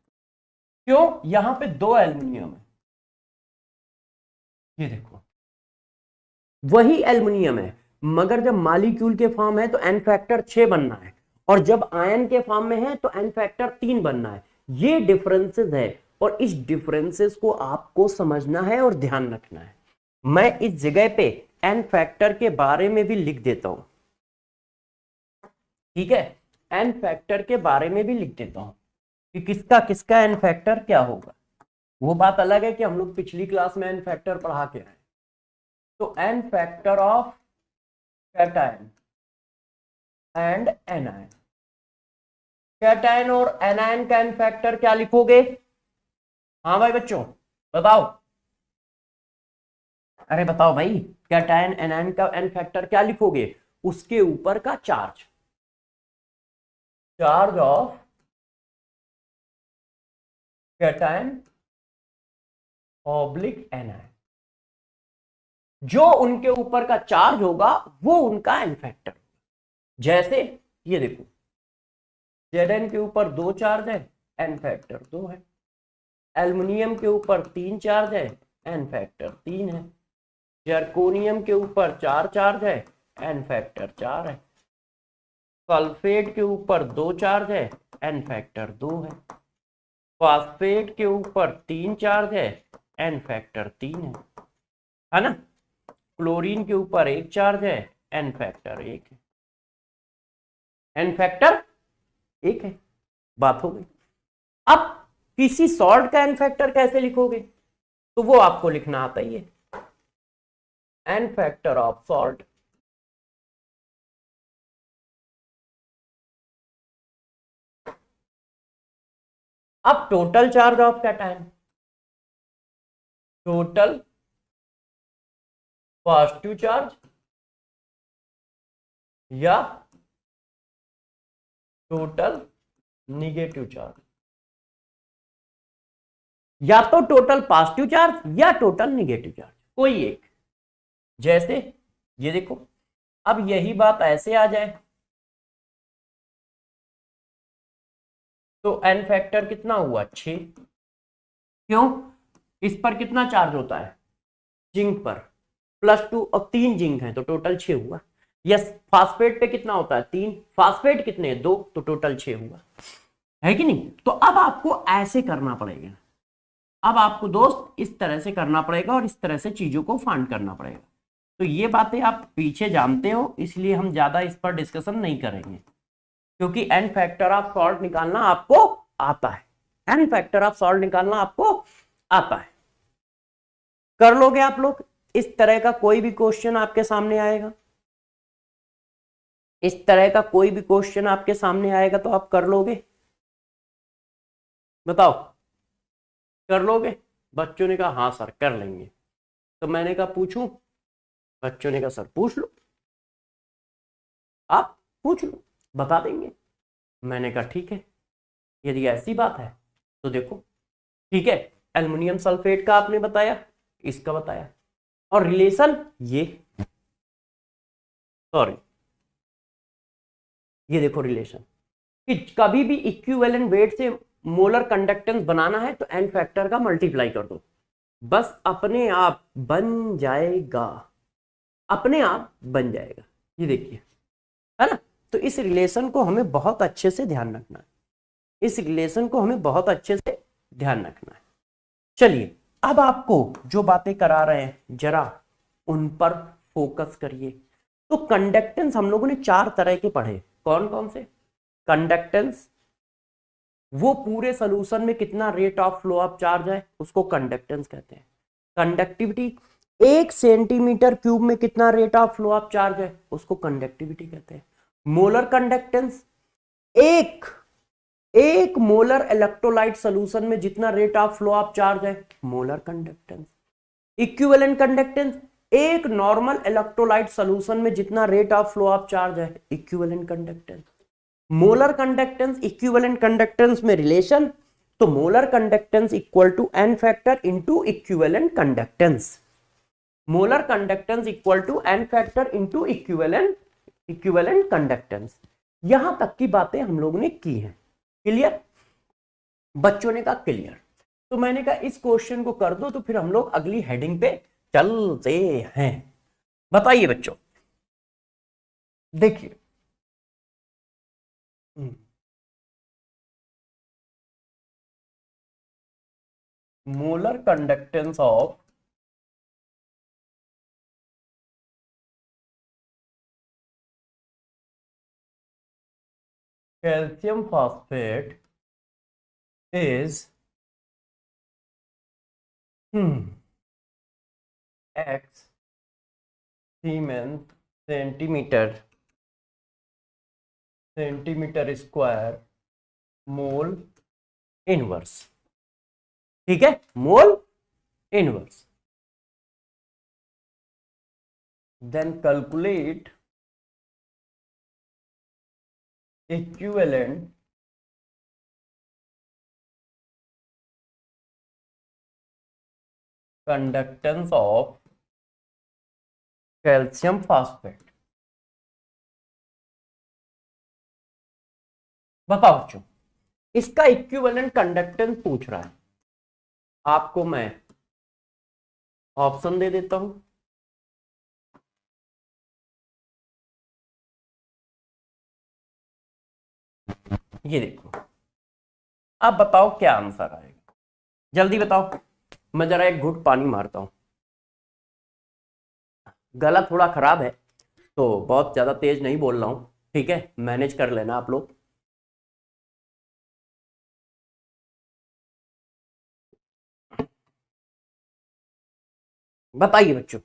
क्यों? यहां पे 2 एल्युमिनियम है, ये देखो वही एल्युमिनियम है, मगर जब मॉलिक्यूल के फॉर्म है तो एन फैक्टर 6 बनना है, और जब आयन के फॉर्म में है तो एन फैक्टर 3 बनना है। ये डिफरेंसेस है और इस डिफरेंसेस को आपको समझना है और ध्यान रखना है। मैं इस जगह पे एन फैक्टर के बारे में भी लिख देता हूं, ठीक है, एन फैक्टर के बारे में भी लिख देता हूं कि किसका किसका एन फैक्टर क्या होगा। वो बात अलग है कि हम लोग पिछली क्लास में एन फैक्टर पढ़ा के आए। तो N factor of cation and anion, cation और एनायन का एन फैक्टर क्या लिखोगे? हाँ भाई बच्चों बताओ। अरे बताओ भाई, कैटायन एनायन का एन फैक्टर क्या लिखोगे? उसके ऊपर का charge, charge of cation oblique anion, जो उनके ऊपर का चार्ज होगा वो उनका एन फैक्टर। जैसे ये देखो, Zn के ऊपर 2 चार्ज है, एन फैक्टर 2 है। एल्युमिनियम के ऊपर 3 चार्ज है, एन फैक्टर 3 है। जर्कोनियम के ऊपर 4 चार्ज है, एन फैक्टर 4 है। सल्फेट के ऊपर 2 चार्ज है, एन फैक्टर 2 है। फास्फेट के ऊपर 3 चार्ज है, एन फैक्टर 3 है ना? क्लोरीन के ऊपर 1 चार्ज है, एन फैक्टर 1 है। एन फैक्टर 1 है, बात हो गई। अब किसी सॉल्ट का एन फैक्टर कैसे लिखोगे? तो वो आपको लिखना आता ही है, एन फैक्टर ऑफ सॉल्ट। अब total charge of cation, total positive charge या टोटल निगेटिव चार्ज, या तो टोटल पॉजिटिव चार्ज या टोटल निगेटिव चार्ज, कोई एक। जैसे ये देखो, अब यही बात ऐसे आ जाए तो एन फैक्टर कितना हुआ? 6। क्यों? इस पर कितना चार्ज होता है? जिंक पर +2, और 3 जिंक है तो टोटल 6 हुआ। यस, फास्फेट पे कितना होता है? 3। फास्फेट कितने? 2, तो टोटल 6 हुआ, है कि नहीं? तो अब आपको ऐसे करना पड़ेगा, अब आपको दोस्त इस तरह से करना पड़ेगा और इस तरह से चीजों को फाइंड करना पड़ेगा। तो ये बातें आप पीछे जानते हो, इसलिए हम ज्यादा इस पर डिस्कशन नहीं करेंगे, क्योंकि एन फैक्टर ऑफ सॉल्ट निकालना आपको आता है, एन फैक्टर ऑफ सॉल्ट निकालना आपको आता है। कर लोगे आप लोग? इस तरह का कोई भी क्वेश्चन आपके सामने आएगा, इस तरह का कोई भी क्वेश्चन आपके सामने आएगा तो आप कर लोगे? बताओ, कर लोगे? बच्चों ने कहा हाँ सर कर लेंगे। तो मैंने कहा पूछूं? बच्चों ने कहा सर पूछ लो, आप पूछ लो, बता देंगे। मैंने कहा ठीक है, यदि ऐसी बात है तो देखो। ठीक है, एल्युमिनियम सल्फेट का आपने बताया, इसका बताया, और रिलेशन ये, सॉरी ये देखो रिलेशन, कि कभी भी इक्विवेलेंट वेट से मोलर कंडक्टेंस बनाना है तो एन फैक्टर का मल्टीप्लाई कर दो, बस अपने आप बन जाएगा, अपने आप बन जाएगा। ये देखिए, है ना? तो इस रिलेशन को हमें बहुत अच्छे से ध्यान रखना है, इस रिलेशन को हमें बहुत अच्छे से ध्यान रखना है। चलिए, अब आपको जो बातें करा रहे हैं जरा उन पर फोकस करिए। तो कंडक्टेंस हम लोगों ने 4 तरह के पढ़े, कौन कौन से? कंडक्टेंस, वो पूरे सोल्यूशन में कितना rate of flow of charge है उसको कंडक्टेंस कहते हैं। कंडक्टिविटी, 1 सेंटीमीटर क्यूब में कितना rate of flow of charge है उसको कंडक्टिविटी कहते हैं। मोलर कंडक्टेंस, एक मोलर इलेक्ट्रोलाइट सॉल्यूशन में जितना rate of flow of charge है, मोलर कंडक्टेंस। इक्विवेलेंट कंडक्टेंस, एक नॉर्मल इलेक्ट्रोलाइट सॉल्यूशन में जितना rate of flow of charge है, equivalent conductance. Molar conductance equivalent conductance में रिलेशन, तो molar conductance equal to N factor into equivalent conductance. Molar conductance equal to N factor into equivalent conductance. यहां तक की बातें हम लोगों ने की हैं, क्लियर? बच्चों ने कहा क्लियर। तो मैंने कहा इस क्वेश्चन को कर दो तो फिर हम लोग अगली हेडिंग पे चलते हैं। बताइए बच्चों, देखिए molar conductance of calcium phosphate is x siemens centimetre square mole inverse. ठीक है, mole inverse. then calculate equivalent conductance of calcium phosphate. बताओ बच्चों, इसका इक्विवेलेंट कंडक्टेंस पूछ रहा है। आपको मैं ऑप्शन दे देता हूं। ये देखो, अब बताओ क्या आंसर आएगा, जल्दी बताओ। मैं जरा एक घूंट पानी मारता हूं, गला थोड़ा खराब है तो बहुत ज्यादा तेज नहीं बोल रहा हूं, ठीक है, मैनेज कर लेना आप लोग। बताइए बच्चों,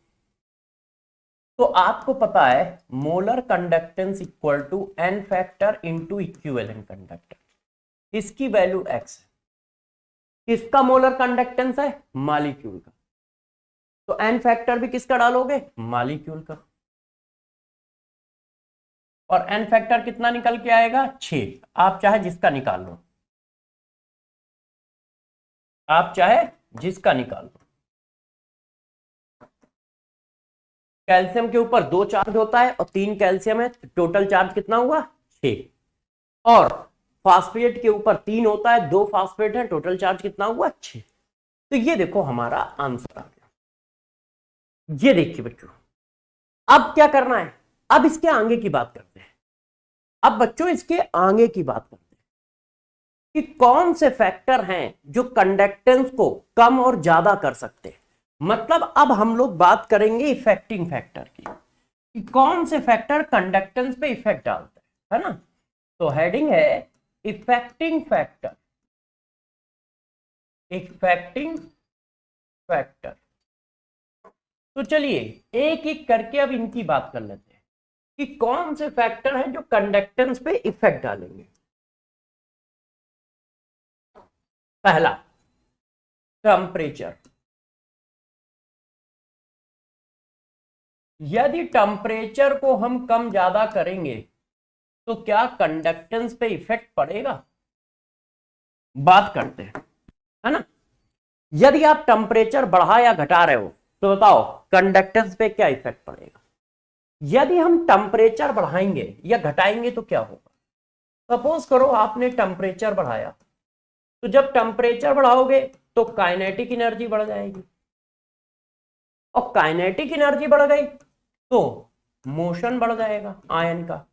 तो आपको पता है molar conductance equal to N factor into equivalent conductance. इसकी वैल्यू एक्स है, किसका मोलर कंडक्टेंस है, मॉलिक्यूल का, तो एन फैक्टर भी किसका डालोगे, मॉलिक्यूल का। और एन फैक्टर कितना निकल के आएगा, 6। आप चाहे जिसका निकाल लो, आप चाहे जिसका निकाल लो। कैल्शियम के ऊपर 2 चार्ज होता है और 3 कैल्शियम है, टोटल चार्ज कितना हुआ, 6। और फास्फेट के ऊपर 3 होता है, 2 फास्फेट है, टोटल चार्ज कितना हुआ, 6। तो ये देखो हमारा आंसर आ गया। ये देखिए बच्चों, अब क्या करना है, अब इसके आगे की बात करते हैं। अब बच्चों इसके आगे की बात करते हैं कि कौन से फैक्टर हैं जो कंडक्टेंस को कम और ज्यादा कर सकते हैं। मतलब अब हम लोग बात करेंगे इफेक्टिंग फैक्टर की, कि कौन से फैक्टर कंडक्टेंस पे इफेक्ट डालते हैं, है ना। तो हेडिंग है इफेक्टिंग फैक्टर, इफेक्टिंग फैक्टर। तो चलिए एक एक करके अब इनकी बात कर लेते हैं कि कौन से फैक्टर हैं जो कंडक्टेंस पे इफेक्ट डालेंगे। पहला, टेम्परेचर। यदि टेम्परेचर को हम कम ज्यादा करेंगे तो क्या कंडक्टेंस पे इफेक्ट पड़ेगा, बात करते हैं, है ना। यदि आप टेम्परेचर बढ़ा या घटा रहे हो तो बताओ कंडक्टेंस पे क्या इफेक्ट पड़ेगा। यदि हम टेम्परेचर बढ़ाएंगे या घटाएंगे तो क्या होगा। सपोज करो आपने टेम्परेचर बढ़ाया, तो जब टेम्परेचर बढ़ाओगे तो काइनेटिक एनर्जी बढ़ जाएगी, और काइनेटिक एनर्जी बढ़ गई तो मोशन बढ़ जाएगा आयन का,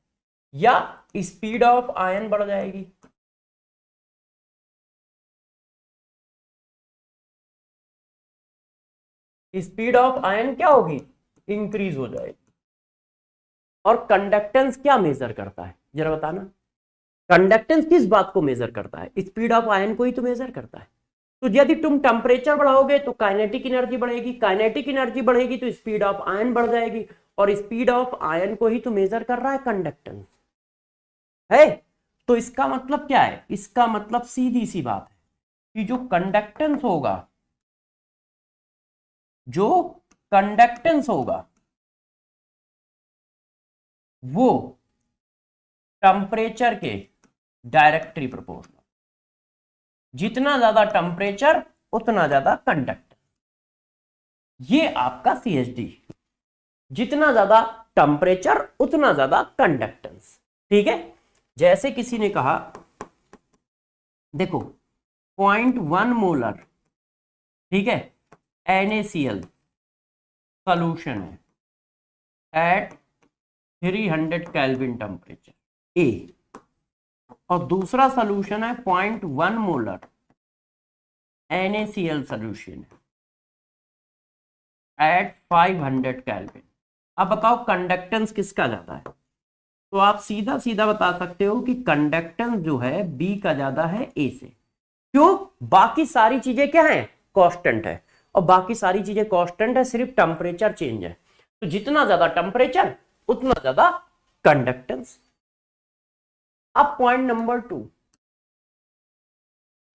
या स्पीड ऑफ आयन बढ़ जाएगी। स्पीड ऑफ आयन क्या होगी, इंक्रीज हो जाएगी। और कंडक्टेंस क्या मेजर करता है, जरा बताना। कंडक्टेंस किस बात को मेजर करता है, स्पीड ऑफ आयन को ही तो मेजर करता है। तो यदि तुम टेम्परेचर बढ़ाओगे तो काइनेटिक एनर्जी बढ़ेगी, काइनेटिक एनर्जी बढ़ेगी तो स्पीड ऑफ आयन बढ़ जाएगी, और स्पीड ऑफ आयन को ही तो मेजर कर रहा है कंडक्टेंस, है। तो इसका मतलब क्या है, इसका मतलब सीधी सी बात है कि जो कंडक्टेंस होगा, जो कंडक्टेंस होगा वो टेम्परेचर के डायरेक्टली प्रोपोर्शनल। जितना ज्यादा टेम्परेचर उतना ज्यादा कंडक्टेंस, ये आपका CHD। जितना ज्यादा टेम्परेचर उतना ज्यादा कंडक्टेंस, ठीक है। जैसे किसी ने कहा देखो 0.1 मोलर, ठीक है, NaCl सॉल्यूशन है एट 300 केल्विन टेम्परेचर ए, और दूसरा सॉल्यूशन है 0.1 मोलर NaCl सॉल्यूशन है एट 500 केल्विन। अब बताओ कंडक्टेंस किसका ज्यादा है, तो आप सीधा सीधा बता सकते हो कि कंडक्टेंस जो है बी का ज्यादा है ए से। क्यों, बाकी सारी चीजें क्या है, कांस्टेंट है, और बाकी सारी चीजें कांस्टेंट है, सिर्फ टेम्परेचर चेंज है। तो जितना ज्यादा टेम्परेचर उतना ज्यादा कंडक्टेंस। अब point number 2,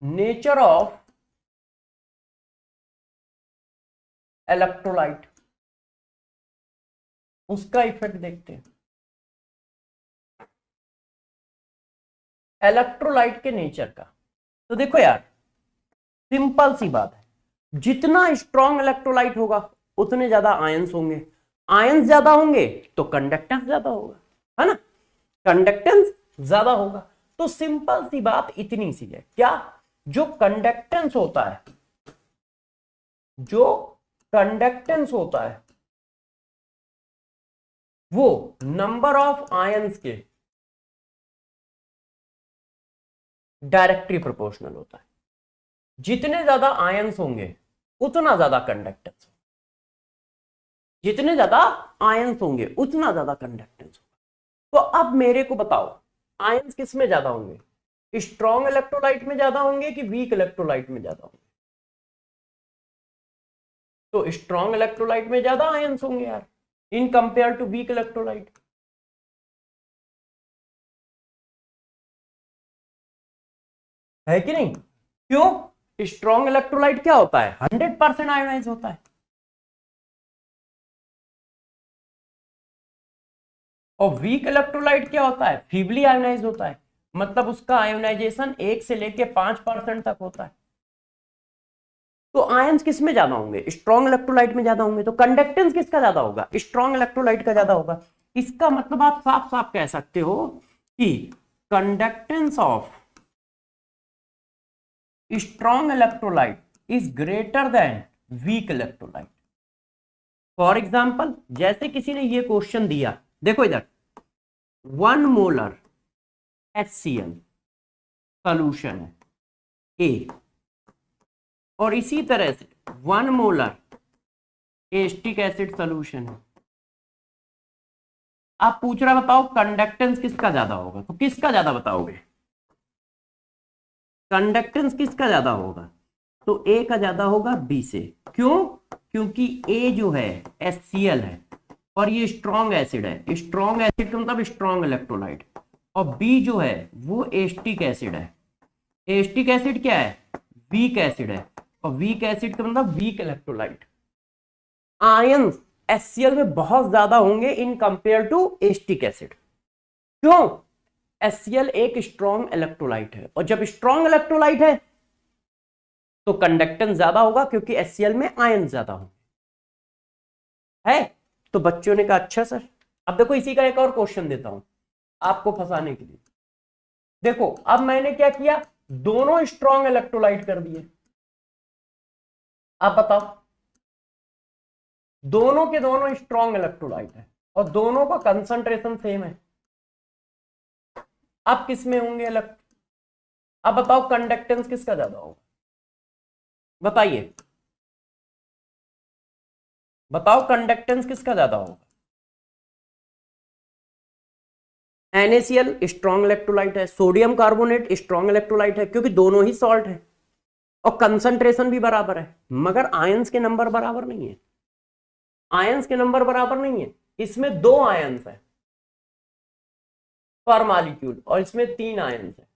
nature of electrolyte. उसका इफेक्ट देखते हैं। इलेक्ट्रोलाइट के नेचर का, तो देखो यार सिंपल सी बात है, जितना स्ट्रॉन्ग इलेक्ट्रोलाइट होगा उतने ज्यादा आयंस होंगे, आयंस ज्यादा होंगे तो कंडक्टेंस ज्यादा होगा, है ना, कंडक्टेंस ज्यादा होगा। तो सिंपल सी बात इतनी सी है, क्या, जो कंडक्टेंस होता है, जो कंडक्टेंस होता है वो नंबर ऑफ आयंस के डायरेक्टली प्रोपोर्शनल होता है। जितने ज्यादा आयंस होंगे उतना ज्यादा कंडक्टेंस, जितने ज्यादा आयंस होंगे उतना ज्यादा कंडक्टेंस होगा। तो अब मेरे को बताओ आयंस किस में ज्यादा होंगे, स्ट्रॉन्ग इलेक्ट्रोलाइट में ज्यादा होंगे कि वीक इलेक्ट्रोलाइट में ज्यादा होंगे? तो स्ट्रॉन्ग इलेक्ट्रोलाइट में ज्यादा आयंस होंगे यार, in compare to weak electrolyte. है कि नहीं? क्यों? स्ट्रॉन्ग इलेक्ट्रोलाइट क्या होता है, 100% आयोनाइज होता है, और वीक इलेक्ट्रोलाइट क्या होता है, फीबली आयोनाइज होता है, मतलब उसका आयोनाइजेशन 1 से लेके 5% तक होता है। तो आयंस किस में ज्यादा होंगे, स्ट्रॉन्ग इलेक्ट्रोलाइट में ज्यादा होंगे, तो कंडक्टेंस किसका ज्यादा होगा, स्ट्रॉन्ग इलेक्ट्रोलाइट का ज्यादा होगा। इसका मतलब आप साफ साफ कह सकते हो कि conductance of strong electrolyte is greater than weak electrolyte. For example जैसे किसी ने ये क्वेश्चन दिया, देखो इधर 1 मोलर HCl सॉल्यूशन है ए, और इसी तरह से 1 मोलर एस्टिक एसिड सॉल्यूशन है। आप पूछ रहा बताओ कंडक्टेंस किसका ज्यादा होगा, तो किसका ज्यादा बताओगे, कंडक्टेंस किसका ज्यादा होगा, तो ए का ज्यादा होगा बी से। क्यों? क्योंकि ए जो है HCl है और ये स्ट्रॉन्ग एसिड है, स्ट्रॉन्ग एसिड का मतलब स्ट्रॉन्ग इलेक्ट्रोलाइट, और बी जो है वो एस्टिक एसिड है। एस्टिक एसिड क्या है, वीक एसिड है, और वीक एसिड का मतलब वीक इलेक्ट्रोलाइट। आयंस HCl में बहुत ज्यादा होंगे in compare to acetic acid. क्यों? HCl एक स्ट्रॉन्ग इलेक्ट्रोलाइट है, और जब स्ट्रॉन्ग इलेक्ट्रोलाइट है तो कंडक्टेंस ज्यादा होगा क्योंकि HCl में आयन ज्यादा होंगे। है? तो बच्चों ने कहा अच्छा सर। अब देखो इसी का एक और क्वेश्चन देता हूं आपको फंसाने के लिए। देखो अब मैंने क्या किया, दोनों स्ट्रॉन्ग इलेक्ट्रोलाइट कर दिए। आप बताओ, दोनों के दोनों स्ट्रॉन्ग इलेक्ट्रोलाइट है और दोनों का कंसंट्रेशन सेम है। अब किस में होंगे अलग, अब बताओ कंडक्टेंस किसका ज्यादा होगा, बताइए बताओ कंडक्टेंस किसका ज्यादा होगा। NaCl स्ट्रॉन्ग इलेक्ट्रोलाइट है, सोडियम कार्बोनेट स्ट्रॉन्ग इलेक्ट्रोलाइट है, क्योंकि दोनों ही सॉल्ट है और कंसंट्रेशन भी बराबर है, मगर आयंस के नंबर बराबर नहीं है। आयंस के नंबर बराबर नहीं है, इसमें 2 आयंस है पर मॉलिक्यूल और इसमें 3 आयंस है।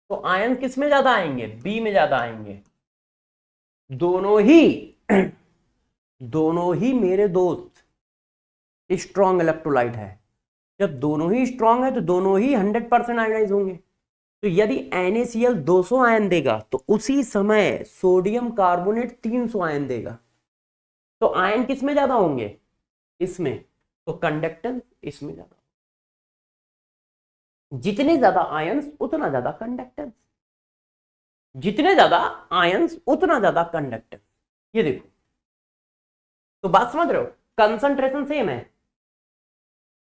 तो आयन किस में ज्यादा आएंगे, बी में ज्यादा आएंगे। दोनों ही दोनों ही मेरे दोस्त स्ट्रॉन्ग इलेक्ट्रोलाइट है। जब दोनों ही स्ट्रॉन्ग है तो दोनों ही 100% आयनाइज होंगे। तो यदि NaCl 200 आयन देगा तो उसी समय सोडियम कार्बोनेट 300 आयन देगा। तो आयन किस में ज्यादा होंगे, इसमें, तो कंडक्टेंस इसमें ज्यादा। जितने ज्यादा आयंस उतना ज्यादा कंडक्टेंस, जितने ज्यादा आयंस उतना ज्यादा कंडक्टेंस। ये देखो, तो बात समझ रहे हो, कंसंट्रेशन सेम है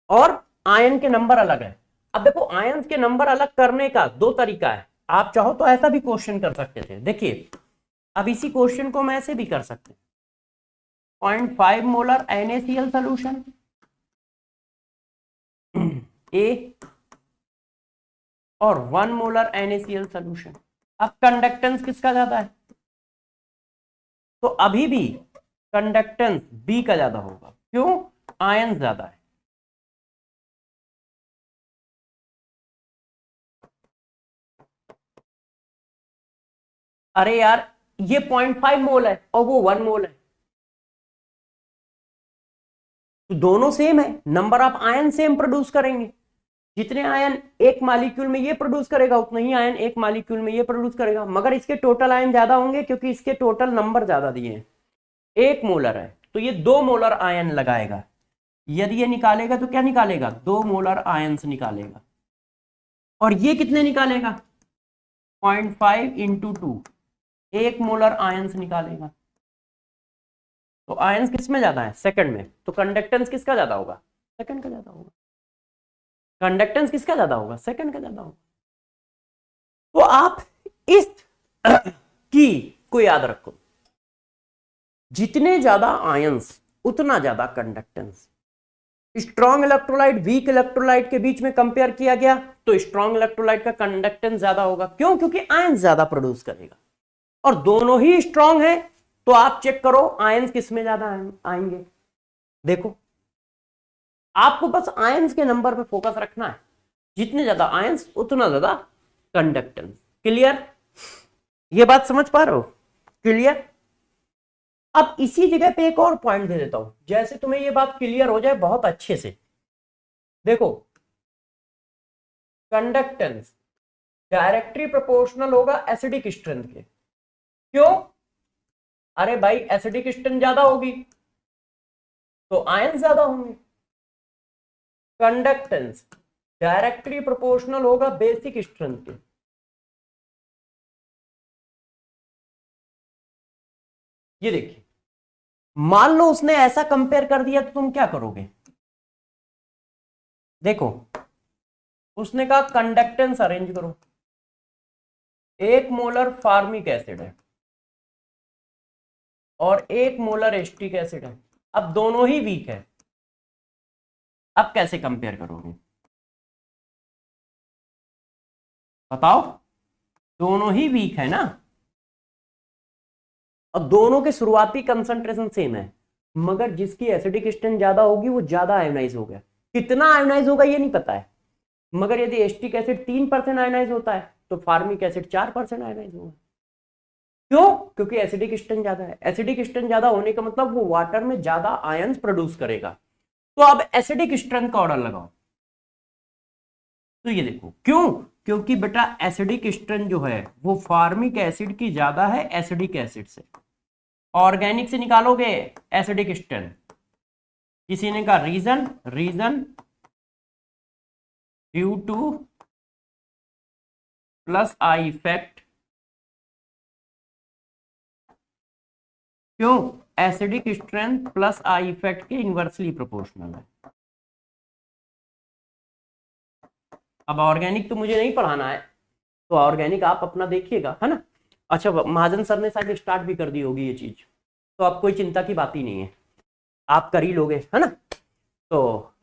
और आयन के नंबर अलग है। अब देखो आयंस के नंबर अलग करने का 2 तरीका है। आप चाहो तो ऐसा भी क्वेश्चन कर सकते थे। देखिए अब इसी क्वेश्चन को मैं ऐसे भी कर सकते, 0.5 मोलर NaCl सॉल्यूशन ए और 1 मोलर NaCl सॉल्यूशन। अब कंडक्टेंस किसका ज्यादा है, तो अभी भी कंडक्टेंस बी का ज्यादा होगा। क्यों? आयन ज्यादा है। अरे यार ये 0.5 मोल है और वो 1 मोल है, तो दोनों सेम है, number of ion same produce करेंगे। जितने आयन एक मॉलिक्यूल में ये प्रोड्यूस करेगा उतने ही आयन एक मॉलिक्यूल में ये प्रोड्यूस करेगा, मगर इसके टोटल आयन ज्यादा होंगे क्योंकि इसके टोटल नंबर ज्यादा दिए हैं। 1 मोलर है तो ये 2 मोलर आयन लगाएगा। यदि ये निकालेगा तो क्या निकालेगा, 2 मोलर आयंस निकालेगा। और ये कितने निकालेगा, 0.5 इंटू 2, 1 मोलर आयंस निकालेगा। तो आयंस किस में ज्यादा है, सेकंड में, तो कंडक्टेंस किसका ज्यादा होगा, सेकंड का ज्यादा होगा। कंडक्टेंस किसका ज्यादा होगा, सेकंड का ज्यादा होगा। तो आप इस की को याद रखो, जितने ज्यादा आयंस उतना ज्यादा conductance. Strong electrolyte weak electrolyte के बीच में कंपेयर किया गया तो स्ट्रॉन्ग इलेक्ट्रोलाइट का कंडक्टेंस ज्यादा होगा। क्यों, क्योंकि आयन ज्यादा प्रोड्यूस करेगा। और दोनों ही स्ट्रॉन्ग है तो आप चेक करो आयंस किस में ज्यादा आएंगे। देखो आपको बस आयंस के नंबर पे फोकस रखना है, जितने ज्यादा आयंस उतना ज्यादा कंडक्टेंस। क्लियर, ये बात समझ पा रहे हो, क्लियर। अब इसी जगह पे एक और पॉइंट दे देता हूं, जैसे तुम्हें ये बात क्लियर हो जाए बहुत अच्छे से। देखो कंडक्टेंस डायरेक्टली प्रोपोर्शनल होगा एसिडिक स्ट्रेंथ के। क्यों, अरे भाई एसिडिक स्ट्रेंथ ज्यादा होगी तो आयन ज्यादा होंगे। कंडक्टेंस डायरेक्टली प्रोपोर्शनल होगा बेसिक स्ट्रेंथ के। ये देखिए, मान लो उसने ऐसा कंपेयर कर दिया तो तुम क्या करोगे। देखो उसने कहा कंडक्टेंस अरेंज करो, 1 मोलर फार्मिक एसिड है और 1 मोलर एस्टिक एसिड है। अब दोनों ही वीक है, अब कैसे कंपेयर करोगे बताओ, दोनों ही वीक है ना, और दोनों के शुरुआती कंसंट्रेशन सेम है, मगर जिसकी एसिडिक स्ट्रेंथ ज्यादा होगी वो ज्यादा आयोनाइज हो गया। कितना आयोनाइज होगा ये नहीं पता है, मगर यदि एस्टिक एसिड 3% आयोनाइज होता है तो फार्मिक एसिड 4% आयोनाइज होगा। क्यों, क्योंकि एसिडिक स्ट्रेंथ ज्यादा है। एसिडिक स्ट्रेंथ ज्यादा होने का मतलब वो वाटर में ज्यादा आयंस प्रोड्यूस करेगा। तो अब एसिडिक स्ट्रेंथ का ऑर्डर लगाओ, तो ये देखो क्यों, क्योंकि बेटा एसिडिक स्ट्रेंथ जो है वो फार्मिक एसिड की ज्यादा है एसिडिक एसिड से। ऑर्गेनिक से निकालोगे एसिडिक स्ट्रेंथ, किसी ने कहा reason, reason due to plus I effect. क्यों, acidic strength plus I effect के इनवर्सली प्रोपोर्शनल है। अब ऑर्गेनिक तो मुझे नहीं पढ़ाना है, तो ऑर्गेनिक आप अपना देखिएगा, है ना। अच्छा महाजन सर ने शायद स्टार्ट भी कर दी होगी ये चीज, तो आप कोई चिंता की बात ही नहीं है, आप कर ही लोगे, है ना। तो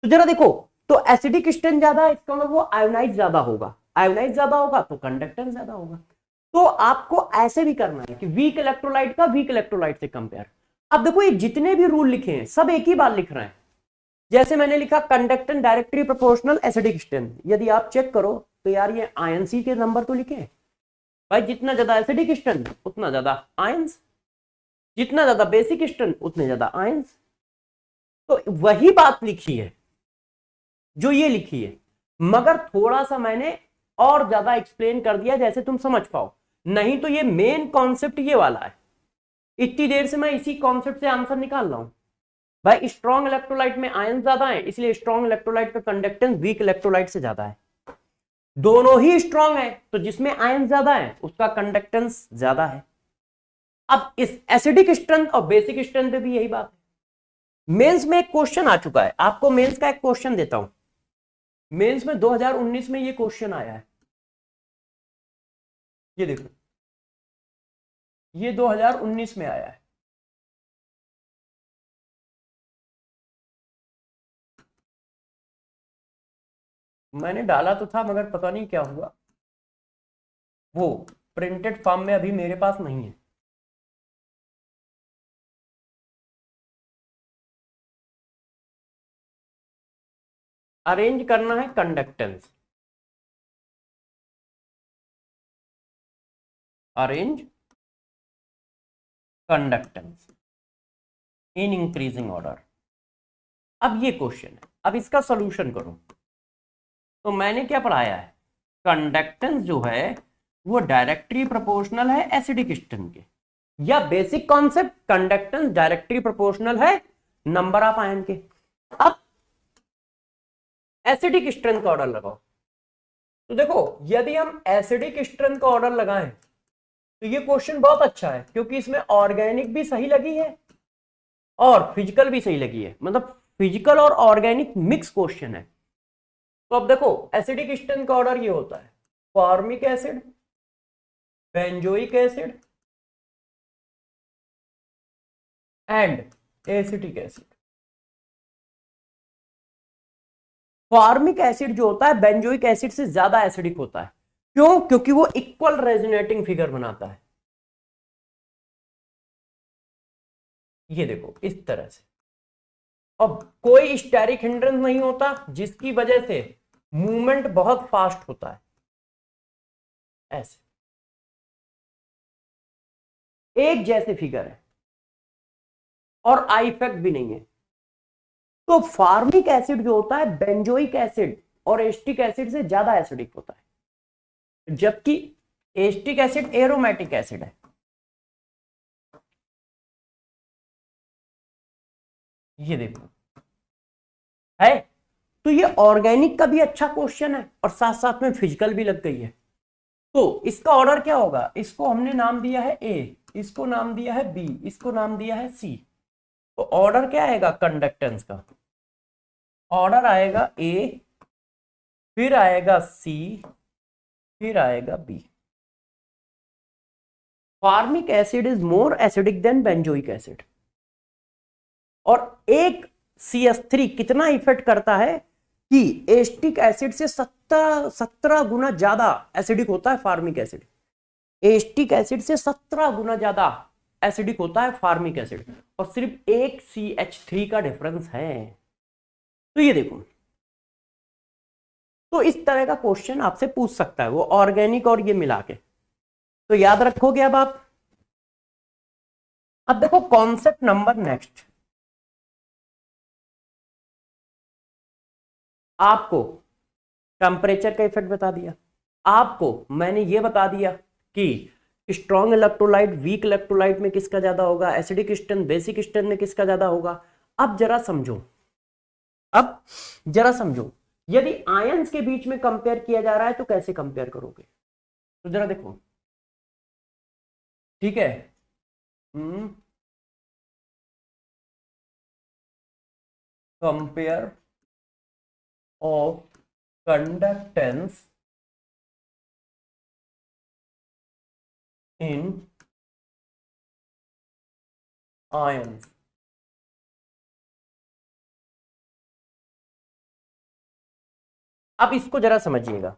जरा देखो, तो एसिडिक स्ट्रेंथ ज्यादा है इसका मतलब वो आयोनाइज ज्यादा होगा, आयोनाइज ज्यादा होगा तो कंडक्टेंस ज्यादा होगा। तो आपको ऐसे भी करना है कि वीक इलेक्ट्रोलाइट का वीक इलेक्ट्रोलाइट से कंपेयर। अब देखो ये जितने भी रूल लिखे हैं सब एक ही बार लिख रहे हैं। जैसे मैंने लिखा conductance directly proportional acidic strength, यदि आप चेक करो तो यार ये आयन के नंबर तो लिखे हैं भाई, जितना ज्यादा एसिडिक स्ट्रेंथ उतना ज्यादा आयंस, जितना ज्यादा बेसिक स्ट्रेंथ उतने ज्यादा आयंस। तो वही बात लिखी है जो ये लिखी है, मगर थोड़ा सा मैंने और ज्यादा एक्सप्लेन कर दिया जैसे तुम समझ पाओ, नहीं तो ये मेन कॉन्सेप्ट ये वाला है। इतनी देर से मैं इसी कॉन्सेप्ट से आंसर निकाल रहा हूं भाई। स्ट्रॉन्ग इलेक्ट्रोलाइट में आयन ज्यादा है इसलिए स्ट्रॉन्ग इलेक्ट्रोलाइट का कंडक्टेंस वीक इलेक्ट्रोलाइट से ज्यादा है। दोनों ही स्ट्रॉन्ग है तो जिसमें आयन ज्यादा है उसका कंडक्टेंस ज्यादा है। अब इस एसिडिक स्ट्रेंथ और बेसिक स्ट्रेंथ पे भी यही बात है। मेंस में एक क्वेश्चन आ चुका है, आपको मेंस का एक क्वेश्चन देता हूं। मेंस में 2019 में ये क्वेश्चन आया है, ये देखो ये 2019 में आया है। मैंने डाला तो था मगर पता नहीं क्या हुआ, वो प्रिंटेड फॉर्म में अभी मेरे पास नहीं है। अरेंज करना है conductance, arrange conductance in increasing order. अब ये क्वेश्चन है, अब इसका सोल्यूशन करो। तो मैंने क्या पढ़ाया है, कंडक्टेंस जो है वो डायरेक्टली प्रोपोर्शनल है एसिडिक स्ट्रेन के, या basic concept conductance directly proportional है नंबर ऑफ आयन के। अब एसिडिक स्ट्रेन का ऑर्डर लगाओ। तो देखो यदि हम एसिडिक स्ट्रेन का ऑर्डर लगाएं तो ये क्वेश्चन बहुत अच्छा है, क्योंकि इसमें ऑर्गेनिक भी सही लगी है और फिजिकल भी सही लगी है, मतलब फिजिकल और ऑर्गेनिक मिक्स क्वेश्चन है। तो अब देखो एसिडिक स्ट्रेन का ऑर्डर ये होता है, formic acid, benzoic acid and acetic acid. Formic acid जो होता है बेंजोइक एसिड से ज्यादा एसिडिक होता है। क्यों? क्योंकि वो इक्वल रेजोनेटिंग फिगर बनाता है। ये देखो इस तरह से। अब कोई स्टेरिक हिंड्रेंस नहीं होता, जिसकी वजह से मूवमेंट बहुत फास्ट होता है। ऐसे एक जैसे फिगर है और आई इफेक्ट भी नहीं है। तो फार्मिक एसिड जो होता है बेंजोइक एसिड और एस्टिक एसिड से ज्यादा एसिडिक होता है, जबकि एस्टिक एसिड एरोमेटिक एसिड है। ये देखो है। तो ये ऑर्गेनिक का भी अच्छा क्वेश्चन है और साथ साथ में फिजिकल भी लग गई है। तो इसका ऑर्डर क्या होगा, इसको हमने नाम दिया है ए, इसको नाम दिया है बी, इसको नाम दिया है सी। तो ऑर्डर क्या आएगा कंडक्टेंस का, ऑर्डर आएगा ए, फिर आएगा सी, फिर आएगा B. Formic acid is more acidic than benzoic acid. और एक CH3 कितना इफेक्ट करता है कि एस्टिक एसिड से 17 गुना ज्यादा एसिडिक होता है फार्मिक एसिड। एस्टिक एसिड से 17 गुना ज्यादा एसिडिक होता है फार्मिक एसिड, और सिर्फ एक CH3 का डिफरेंस है। तो ये देखो, तो इस तरह का क्वेश्चन आपसे पूछ सकता है वो ऑर्गेनिक और ये मिला के। तो याद रखोगे अब आप। अब देखो कॉन्सेप्ट नंबर नेक्स्ट, आपको टेम्परेचर का इफेक्ट बता दिया, आपको मैंने ये बता दिया कि स्ट्रॉन्ग इलेक्ट्रोलाइट वीक इलेक्ट्रोलाइट में किसका ज्यादा होगा, एसिडिक स्ट्रेन बेसिक स्ट्रेन में किसका ज्यादा होगा। अब जरा समझो, अब जरा समझो, यदि आयंस के बीच में कंपेयर किया जा रहा है तो कैसे कंपेयर करोगे। तो जरा देखो, ठीक है। Compare of conductance in ions. अब इसको जरा समझिएगा,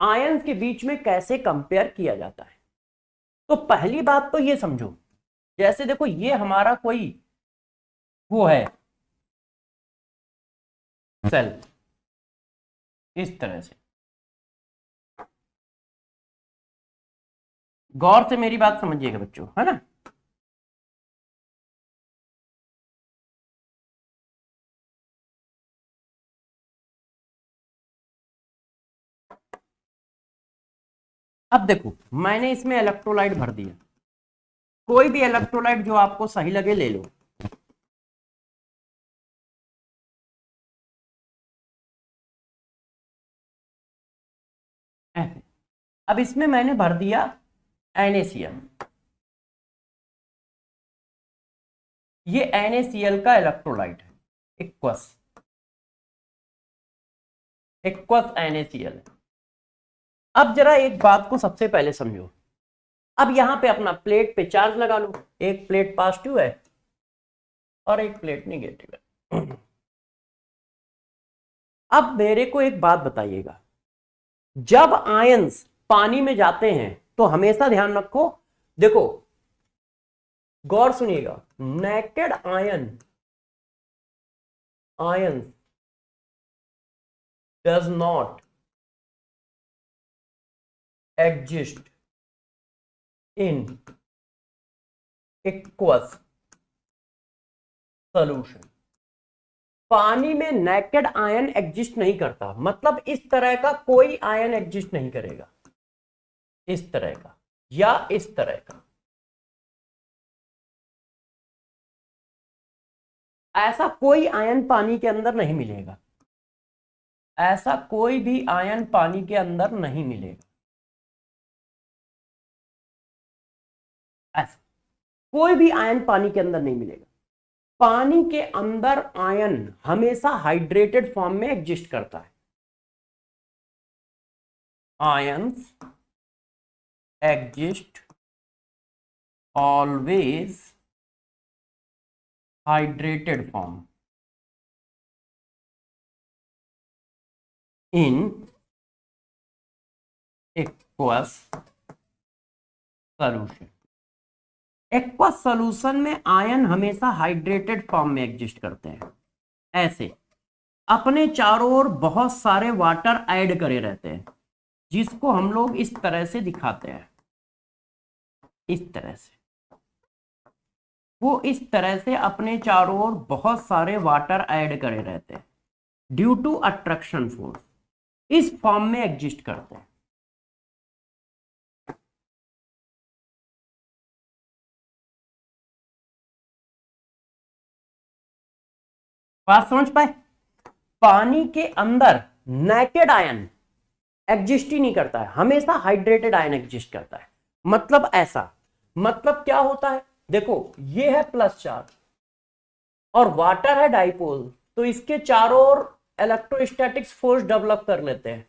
आयंस के बीच में कैसे कंपेयर किया जाता है। तो पहली बात तो ये समझो, जैसे देखो ये हमारा कोई वो है सेल, इस तरह से। गौर से मेरी बात समझिएगा बच्चों, है ना। अब देखो मैंने इसमें इलेक्ट्रोलाइट भर दिया, कोई भी इलेक्ट्रोलाइट जो आपको सही लगे ले लो। अब इसमें मैंने भर दिया NaCl। ये NaCl का इलेक्ट्रोलाइट है, एक्वस NaCl। अब जरा एक बात को सबसे पहले समझो, अब यहां पे अपना प्लेट पे चार्ज लगा लो, एक प्लेट पॉजिटिव है और एक प्लेट निगेटिव है। अब मेरे को एक बात बताइएगा, जब आयंस पानी में जाते हैं तो हमेशा ध्यान रखो, देखो गौर सुनिएगा, naked ions does not exist in aqueous solution. पानी में नेकेड आयन एग्जिस्ट नहीं करता, मतलब इस तरह का कोई आयन एग्जिस्ट नहीं करेगा, इस तरह का या इस तरह का, ऐसा कोई आयन पानी के अंदर नहीं मिलेगा, ऐसा कोई भी आयन पानी के अंदर नहीं मिलेगा, ऐसा कोई भी आयन पानी के अंदर नहीं मिलेगा। पानी के अंदर आयन हमेशा हाइड्रेटेड फॉर्म में एग्जिस्ट करता है, ions exist always hydrated form in aqueous solution. Aqueous solution में आयन हमेशा हाइड्रेटेड फॉर्म में एग्जिस्ट करते हैं, ऐसे अपने चारों ओर बहुत सारे वाटर ऐड करे रहते हैं, जिसको हम लोग इस तरह से दिखाते हैं, इस तरह से, वो इस तरह से अपने चारों ओर बहुत सारे वाटर ऐड करे रहते हैं, ड्यू टू अट्रैक्शन फोर्स इस फॉर्म में एग्जिस्ट करते हैं। बात समझ पाए? पानी के अंदर नेकेड आयन एग्जिस्ट ही नहीं करता है, हमेशा हाइड्रेटेड आयन एग्जिस्ट करता है। मतलब ऐसा, मतलब क्या होता है, देखो ये है प्लस चार्ज और वाटर है डाइपोल, तो इसके चारों ओर इलेक्ट्रोस्टैटिक्स फोर्स डेवलप कर लेते हैं।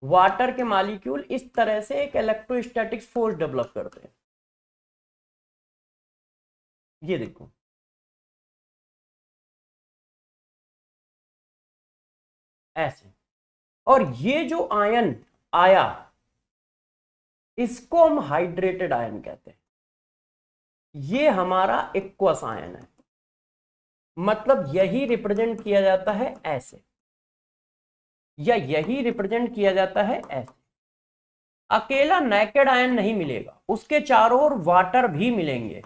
वाटर के मॉलिक्यूल इस तरह से एक इलेक्ट्रोस्टैटिक्स फोर्स डेवलप करते हैं, ये देखो ऐसे। और ये जो आयन आया इसको हम हाइड्रेटेड आयन कहते हैं, ये हमारा एक्वस आयन है, मतलब यही रिप्रेजेंट किया जाता है ऐसे, या यही रिप्रेजेंट किया जाता है ऐसे। अकेला नेकेड आयन नहीं मिलेगा, उसके चारों ओर वाटर भी मिलेंगे,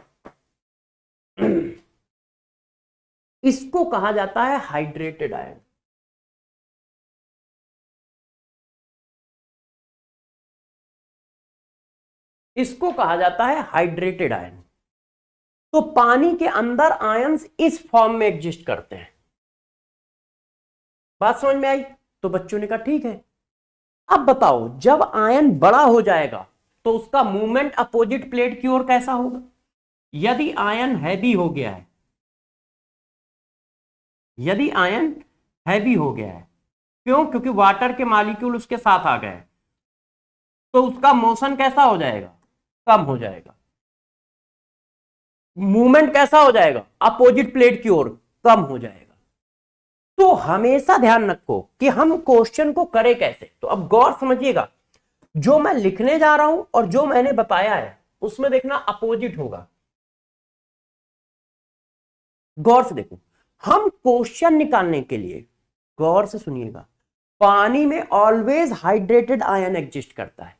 इसको कहा जाता है हाइड्रेटेड आयन। इसको कहा जाता है हाइड्रेटेड आयन। तो पानी के अंदर आयंस इस फॉर्म में एग्जिस्ट करते हैं। बात समझ में आई? तो बच्चों ने कहा ठीक है। अब बताओ, जब आयन बड़ा हो जाएगा तो उसका मूवमेंट अपोजिट प्लेट की ओर कैसा होगा? यदि आयन हैवी हो गया है, यदि आयन हैवी हो गया है, क्यों? क्योंकि वाटर के मॉलिक्यूल उसके साथ आ गए, तो उसका मोशन कैसा हो जाएगा? कम हो जाएगा। मूवमेंट कैसा हो जाएगा? अपोजिट प्लेट की ओर कम हो जाएगा। तो हमेशा ध्यान रखो कि हम क्वेश्चन को करें कैसे। तो अब गौर समझिएगा, जो मैं लिखने जा रहा हूं और जो मैंने बताया है उसमें देखना अपोजिट होगा। गौर से देखो, हम क्वेश्चन निकालने के लिए, गौर से सुनिएगा, पानी में ऑलवेज हाइड्रेटेड आयन एग्जिस्ट करता है,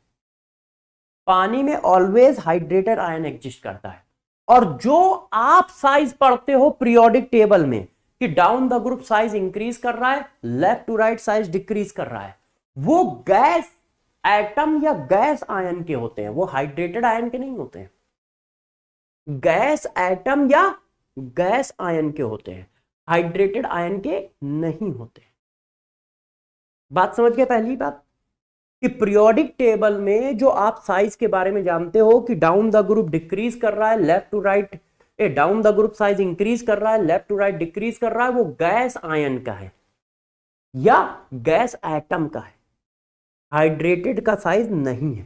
पानी में ऑलवेज हाइड्रेटेड आयन एग्जिस्ट करता है। और जो आप साइज पढ़ते हो पीरियोडिक टेबल में कि down the group size increase कर रहा है, left to right size decrease कर रहा है, वो गैस एटम या गैस आयन के होते हैं, वो हाइड्रेटेड आयन के नहीं होते हैं। गैस एटम या गैस आयन के होते हैं, हाइड्रेटेड आयन के नहीं होते। बात समझ गए? पहली बात कि पीरियोडिक टेबल में जो आप साइज के बारे में जानते हो कि डाउन द ग्रुप डिक्रीज कर रहा है, left to right, down the group size increase कर रहा है, लेफ्ट टू राइट डिक्रीज कर रहा है, वो गैस आयन का है या गैस एटम का है, हाइड्रेटेड का साइज नहीं है।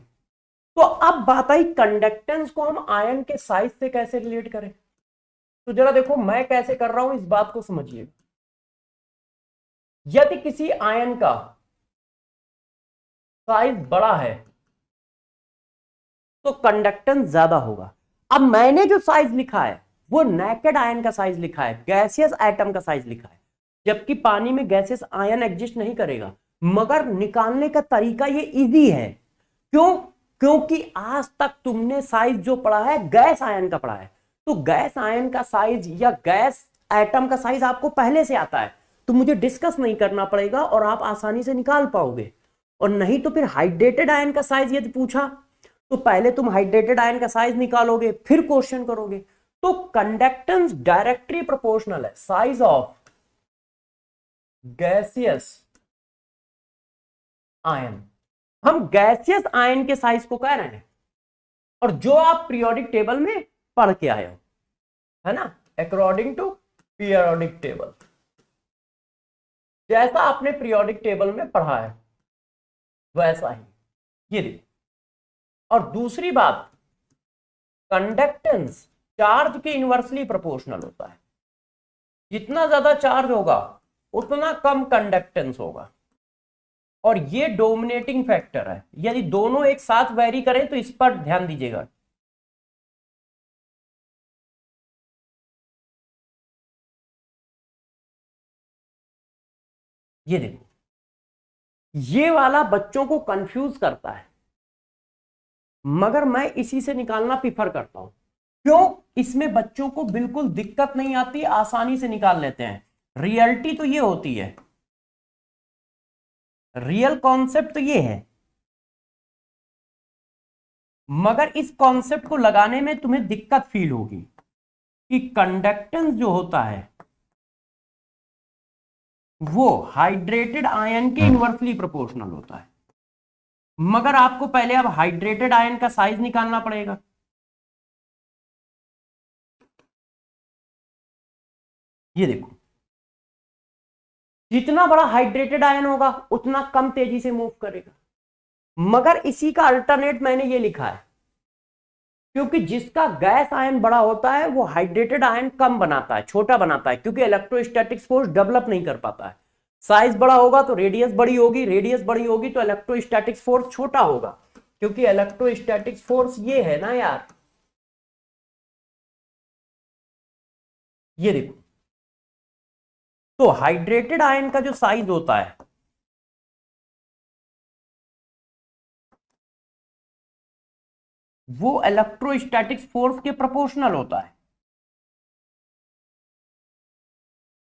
तो अब बात आई कंडक्टेंस को हम आयन के साइज से कैसे रिलेट करें। तो जरा देखो मैं कैसे कर रहा हूं, इस बात को समझिए। यदि किसी आयन का साइज बड़ा है तो कंडक्टेंस ज्यादा होगा। अब मैंने जो साइज लिखा है वो नेकेड आयन का साइज लिखा है, गैसियस एटम का साइज लिखा है, जबकि पानी में गैसियस आयन एग्जिस्ट नहीं करेगा। मगर निकालने का तरीका ये इजी है। क्यों? क्योंकि आज तक तुमने साइज जो पढ़ा है गैस आयन का पढ़ा है, तो गैस आयन का साइज या गैस एटम का साइज आपको पहले से आता है। तो मुझे डिस्कस नहीं करना पड़ेगा और आप आसानी से निकाल पाओगे। और नहीं तो फिर हाइड्रेटेड आयन का साइज यदि पूछा तो पहले तुम हाइड्रेटेड आयन का साइज निकालोगे फिर क्वेश्चन करोगे। तो कंडक्टेंस डायरेक्टली प्रोपोर्शनल है साइज ऑफ गैसियस आयन। हम गैसियस आयन के साइज को कह रहे हैं और जो आप पीरियोडिक टेबल में पढ़ के आए हो, है ना, अकॉर्डिंग टू पीरियोडिक टेबल, जैसा आपने पीरियोडिक टेबल में पढ़ा है वैसा ही ये देखो। और दूसरी बात, कंडक्टेंस चार्ज के इनवर्सली प्रोपोर्शनल होता है। जितना ज्यादा चार्ज होगा उतना कम कंडक्टेंस होगा और ये डोमिनेटिंग फैक्टर है। यदि दोनों एक साथ वेरी करें तो इस पर ध्यान दीजिएगा। ये देखो, ये वाला बच्चों को कंफ्यूज करता है मगर मैं इसी से निकालना प्रीफर करता हूं। क्यों? इसमें बच्चों को बिल्कुल दिक्कत नहीं आती, आसानी से निकाल लेते हैं। रियलिटी तो ये होती है, रियल कॉन्सेप्ट तो ये है, मगर इस कॉन्सेप्ट को लगाने में तुम्हें दिक्कत फील होगी कि कंडक्टेंस जो होता है वो हाइड्रेटेड आयन के इनवर्सली प्रोपोर्शनल होता है। मगर आपको पहले अब हाइड्रेटेड आयन का साइज निकालना पड़ेगा। ये देखो, जितना बड़ा हाइड्रेटेड आयन होगा उतना कम तेजी से मूव करेगा। मगर इसी का अल्टरनेट मैंने ये लिखा है, क्योंकि जिसका गैस आयन बड़ा होता है वो हाइड्रेटेड आयन कम बनाता है, छोटा बनाता है, क्योंकि इलेक्ट्रोस्टैटिक फोर्स डेवलप नहीं कर पाता है। साइज बड़ा होगा तो रेडियस बड़ी होगी, रेडियस बड़ी होगी तो इलेक्ट्रोस्टैटिक फोर्स छोटा होगा, क्योंकि इलेक्ट्रोस्टैटिक फोर्स ये है ना यार। ये देखो, तो हाइड्रेटेड आयन का जो साइज होता है वो इलेक्ट्रोस्टैटिक फोर्स के प्रोपोर्शनल होता है।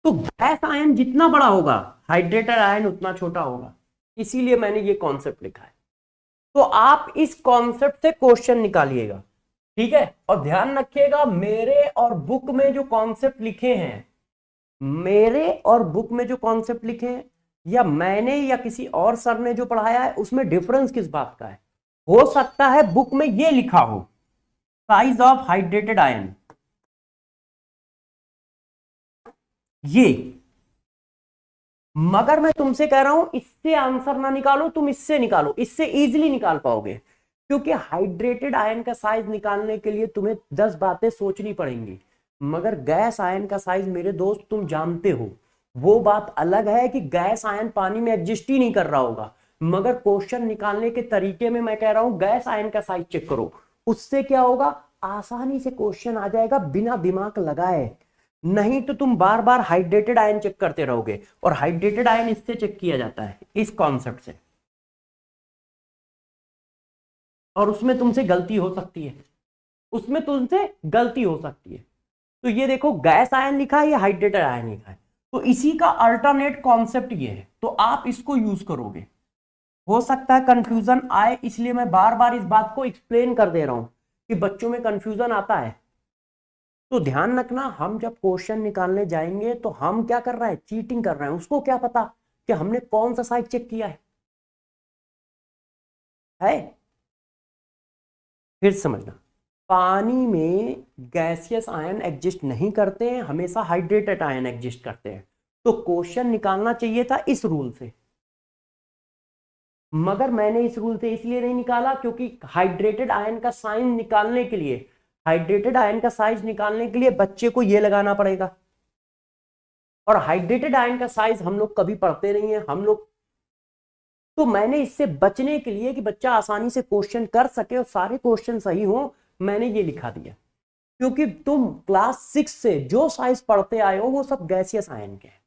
तो गैस आयन जितना बड़ा होगा हाइड्रेटेड आयन उतना छोटा होगा, इसीलिए मैंने ये कॉन्सेप्ट लिखा है। तो आप इस कॉन्सेप्ट से क्वेश्चन निकालिएगा, ठीक है। और ध्यान रखिएगा, मेरे और बुक में जो कॉन्सेप्ट लिखे हैं, मेरे और बुक में जो कॉन्सेप्ट लिखे हैं या मैंने या किसी और सर ने जो पढ़ाया है उसमें डिफरेंस किस बात का है। हो सकता है बुक में ये लिखा हो साइज ऑफ हाइड्रेटेड आयन, ये, मगर मैं तुमसे कह रहा हूं इससे आंसर ना निकालो, तुम इससे निकालो, इससे इजीली निकाल पाओगे। क्योंकि हाइड्रेटेड आयन का साइज निकालने के लिए तुम्हें 10 बातें सोचनी पड़ेंगी, मगर गैस आयन का साइज मेरे दोस्त तुम जानते हो। वो बात अलग है कि गैस आयन पानी में एग्जिस्ट ही नहीं कर रहा होगा, मगर क्वेश्चन निकालने के तरीके में मैं कह रहा हूं गैस आयन का साइज चेक करो। उससे क्या होगा, आसानी से क्वेश्चन आ जाएगा बिना दिमाग लगाए। नहीं तो तुम बार बार हाइड्रेटेड आयन चेक करते रहोगे, और हाइड्रेटेड आयन इससे चेक किया जाता है, इस कॉन्सेप्ट से, और उसमें तुमसे गलती हो सकती है, उसमें तुमसे गलती हो सकती है। तो ये देखो, गैस आयन लिखा है या हाइड्रेटेड आयन लिखा है, तो इसी का अल्टरनेट कॉन्सेप्ट ये है, तो आप इसको यूज करोगे। हो सकता है कंफ्यूजन आए, इसलिए मैं बार बार इस बात को एक्सप्लेन कर दे रहा हूं कि बच्चों में कंफ्यूजन आता है। तो ध्यान रखना, हम जब क्वेश्चन निकालने जाएंगे तो हम क्या कर रहे हैं, चीटिंग कर रहे हैं। उसको क्या पता कि हमने कौन सा साइज चेक किया है? फिर समझना, पानी में गैसियस आयन एग्जिस्ट नहीं करते हैं, हमेशा हाइड्रेटेड आयन एग्जिस्ट करते हैं। तो क्वेश्चन निकालना चाहिए था इस रूल से, मगर मैंने इस रूल से इसलिए नहीं निकाला क्योंकि हाइड्रेटेड आयन का साइन निकालने के लिए, हाइड्रेटेड आयन का साइज निकालने के लिए बच्चे को ये लगाना पड़ेगा, और हाइड्रेटेड आयन का साइज हम लोग कभी पढ़ते नहीं है हम लोग। तो मैंने इससे बचने के लिए कि बच्चा आसानी से क्वेश्चन कर सके और सारे क्वेश्चन सही हो, मैंने ये लिखा दिया। क्योंकि तुम क्लास 6 से जो साइज पढ़ते आए हो वो सब गैसियस आयन के हैं,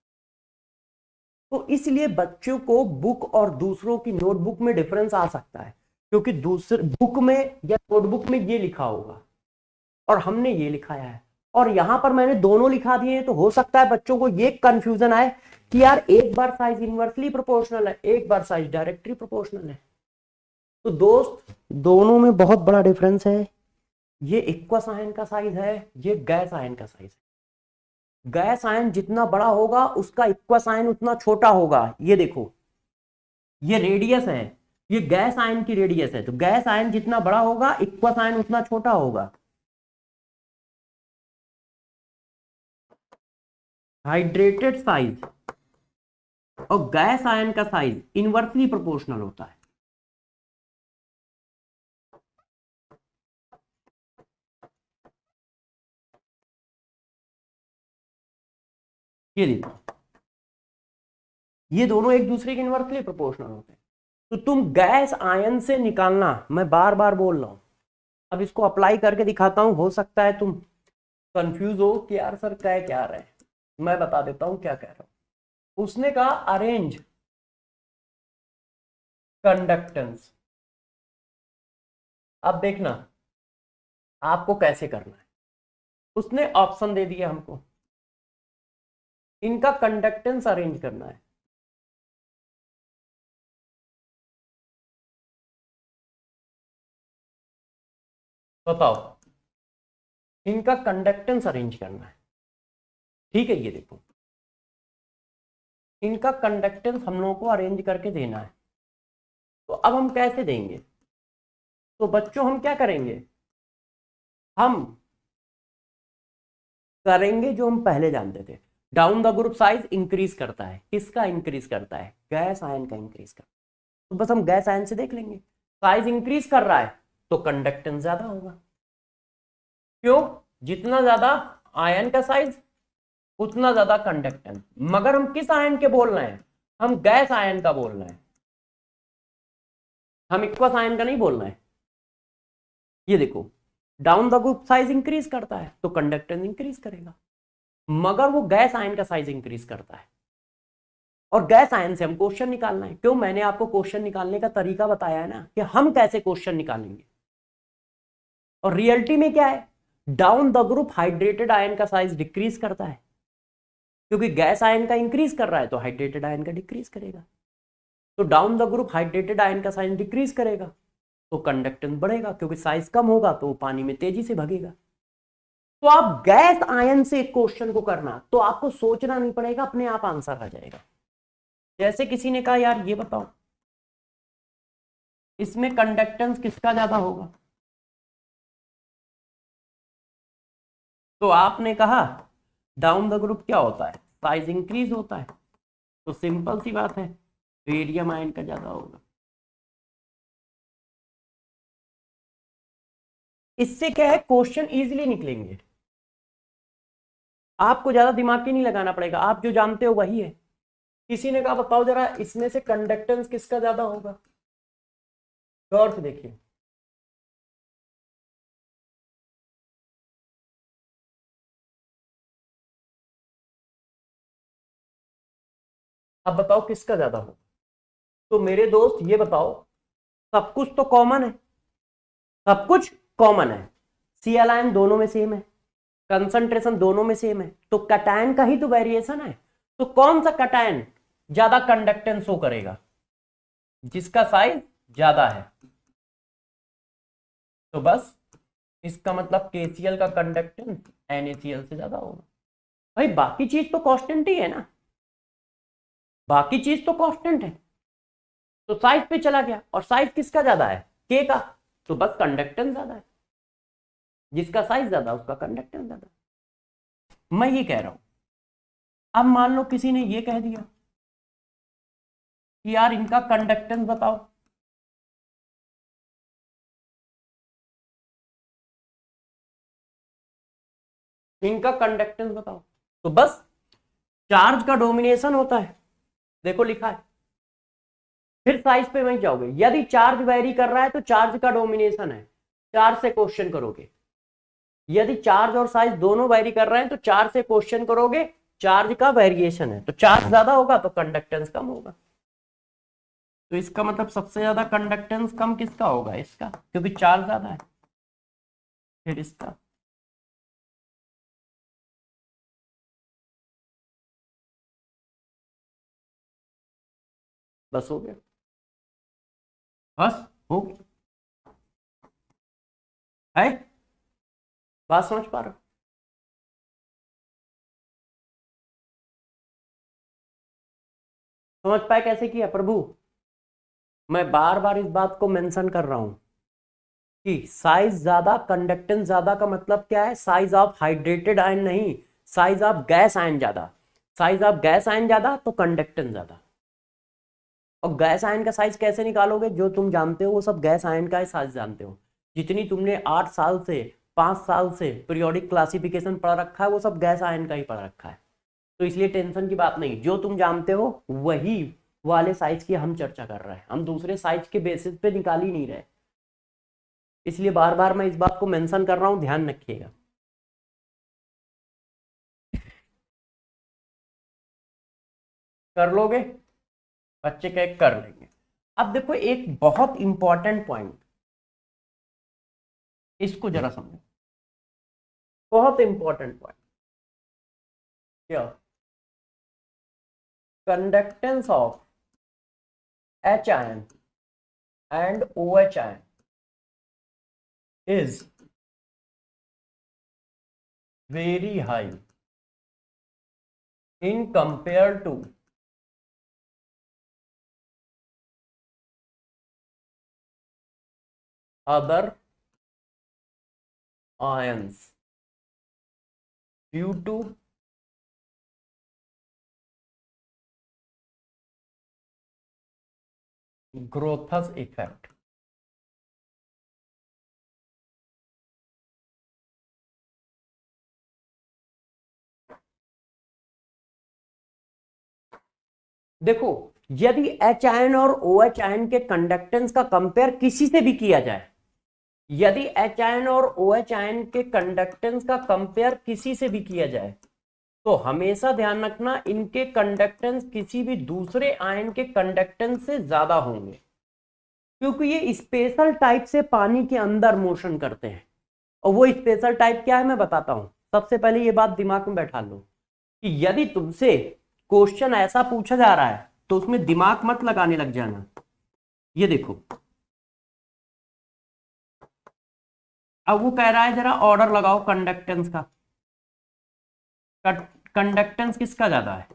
तो इसलिए बच्चों को बुक और दूसरों की नोटबुक में डिफरेंस आ सकता है, क्योंकि दूसरे बुक में या नोटबुक में ये लिखा होगा और हमने ये लिखाया है, और यहां पर मैंने दोनों लिखा दिए हैं। तो हो सकता है बच्चों को ये कंफ्यूजन आए कि यार एक बार साइज इनवर्सली प्रोपोर्शनल है, एक बार साइज डायरेक्टली प्रोपोर्शनल है। तो दोस्त दोनों में बहुत बड़ा डिफरेंस है। ये इक्वस आयन का साइज है, ये गैस आयन का साइज है। गैस आयन जितना बड़ा होगा उसका इक्वस आयन उतना छोटा होगा। ये देखो, ये रेडियस है, ये गैस आयन की रेडियस है, तो गैस आयन जितना बड़ा होगा इक्वस आयन उतना छोटा होगा। हाइड्रेटेड साइज और गैस आयन का साइज इनवर्सली प्रोपोर्शनल होता है। ये देखो, ये दोनों एक दूसरे के इनवर्सली प्रोपोर्शनल होते हैं। तो तुम गैस आयन से निकालना, मैं बार बार बोल रहा हूं, अब इसको अप्लाई करके दिखाता हूं, हो सकता है तुम कंफ्यूज हो कि यार सर कह क्या रहे हैं। मैं बता देता हूं क्या कह रहा हूं। उसने कहा अरेंज कंडक्टेंस। अब देखना आपको कैसे करना है। उसने ऑप्शन दे दिया हमको, इनका कंडक्टेंस अरेंज करना है। बताओ, इनका कंडक्टेंस अरेंज करना है। ठीक है, ये देखो, इनका कंडक्टेंस हम लोगों को अरेंज करके देना है। तो अब हम कैसे देंगे? तो बच्चों हम क्या करेंगे, हम करेंगे जो हम पहले जानते थे। Down the group size increase करता है, किसका इंक्रीज करता है? गैस आयन का इंक्रीज करता है। तो बस हम गैस आयन से देख लेंगे, साइज इंक्रीज कर रहा है तो कंडक्टेंस ज्यादा होगा। क्यों? जितना ज्यादा आयन का साइज उतना ज्यादा कंडक्टेंस। मगर हम किस आयन के बोल रहे हैं? हम गैस आयन का बोल रहे हैं, हम इक्वस आयन का नहीं बोल रहे हैं। ये देखो, down the group size increase करता है तो कंडक्टेंस इंक्रीज करेगा, मगर वो गैस आयन का साइज इंक्रीज करता है। और गैस आयन से हम क्वेश्चन निकालना है। क्यों? मैंने आपको क्वेश्चन निकालने का तरीका बताया है ना, कि हम कैसे क्वेश्चन निकालेंगे। और रियलिटी में क्या है, down the group hydrated ion का साइज डिक्रीज करता है, क्योंकि गैस आयन का इंक्रीज कर रहा है तो हाइड्रेटेड आयन का डिक्रीज करेगा। तो down the group hydrated ion का साइज डिक्रीज करेगा तो कंडक्टेंस बढ़ेगा, क्योंकि साइज कम होगा तो पानी में तेजी से भगेगा। तो आप गैस आयन से क्वेश्चन को करना तो आपको सोचना नहीं पड़ेगा, अपने आप आंसर आ जाएगा। जैसे किसी ने कहा यार ये बताओ, इसमें कंडक्टेंस किसका ज्यादा होगा? तो आपने कहा डाउन द ग्रुप क्या होता है, साइज इंक्रीज होता है, तो सिंपल सी बात है रेडियम आयन का ज्यादा होगा। इससे क्या है, क्वेश्चन इजीली निकलेंगे, आपको ज्यादा दिमाग की नहीं लगाना पड़ेगा, आप जो जानते हो वही है। किसी ने कहा बताओ जरा इसमें से कंडक्टेंस किसका ज्यादा होगा? गौर से देखिए, अब बताओ किसका ज्यादा होगा। तो मेरे दोस्त ये बताओ, सब कुछ तो कॉमन है, सब कुछ कॉमन है, सी एल आयन दोनों में सेम है, कंसंट्रेशन दोनों में सेम है, तो कटायन का ही तो वेरिएशन है। तो कौन सा कटायन ज्यादा कंडक्टेंस शो करेगा? जिसका साइज ज्यादा है। तो बस इसका मतलब KCl का कंडक्टेंस NaCl से ज्यादा होगा। भाई बाकी चीज तो कांस्टेंट ही है ना, बाकी चीज तो कांस्टेंट है। तो साइज पे चला गया, और साइज किसका ज्यादा है? K का। तो बस कंडक्टेंस ज्यादा है, जिसका साइज ज्यादा उसका कंडक्टेंस ज्यादा। मैं ये कह रहा हूं, अब मान लो किसी ने ये कह दिया कि यार इनका कंडक्टेंस बताओ, इनका कंडक्टेंस बताओ। तो बस चार्ज का डोमिनेशन होता है, देखो लिखा है। फिर साइज पे वहीं जाओगे, यदि चार्ज वेरी कर रहा है तो चार्ज का डोमिनेशन है, चार्ज से क्वेश्चन करोगे। यदि चार्ज और साइज दोनों वेरी कर रहे हैं तो चार्ज से क्वेश्चन करोगे, चार्ज का वेरिएशन है, तो चार्ज ज्यादा होगा तो कंडक्टेंस कम होगा। तो इसका मतलब सबसे ज्यादा कंडक्टेंस कम किसका होगा? इसका, क्योंकि चार्ज ज्यादा है। फिर इसका, बस हो गया, बस हो गया। है बात समझ पा रहे हो? समझ पाए कैसे किया प्रभु? मैं बार बार इस बात को मेंशन कर रहा हूं कि साइज ज्यादा कंडक्टेंस ज्यादा का मतलब क्या है? साइज ऑफ हाइड्रेटेड आयन नहीं, साइज ऑफ गैस आयन ज्यादा। साइज ऑफ गैस आयन ज्यादा तो कंडक्टेंस ज्यादा। और गैस आयन का साइज कैसे निकालोगे? जो तुम जानते हो वो सब गैस आयन का ही साइज जानते हो। जितनी तुमने 8 साल से 5 साल से पीरियोडिक क्लासिफिकेशन पढ़ रखा है वो सब गैस आयन का ही पढ़ रखा है। तो इसलिए टेंशन की बात नहीं, जो तुम जानते हो वही वाले साइज की हम चर्चा कर रहे हैं, हम दूसरे साइज के बेसिस पे निकाल ही नहीं रहे। इसलिए बार बार मैं इस बात को मेंशन कर रहा हूं, ध्यान रखिएगा। कर लोगे बच्चे? क्या कर लेंगे। अब देखो एक बहुत इंपॉर्टेंट पॉइंट, इसको जरा समझो, बहुत इंपॉर्टेंट पॉइंट। क्या? Conductance of H ion and OH ion is very high in compared to other ions due to Groth's effect। देखो यदि H आयन और OH आयन के कंडक्टेंस का कंपेयर किसी से भी किया जाए, यदि H आयन और OH आयन के कंडक्टेंस का कंपेयर किसी से भी किया जाए तो हमेशा ध्यान रखना इनके कंडक्टेंस किसी भी दूसरे आयन के कंडक्टेंस से ज्यादा होंगे, क्योंकि ये स्पेशल टाइप से पानी के अंदर मोशन करते हैं। और वो स्पेशल टाइप क्या है मैं बताता हूं। सबसे पहले ये बात दिमाग में बैठा लो कि यदि तुमसे क्वेश्चन ऐसा पूछा जा रहा है तो उसमें दिमाग मत लगाने लग जाना। ये देखो अब वो कह रहा है जरा ऑर्डर लगाओ कंडक्टेंस का। कंडक्टेंस किसका ज्यादा है?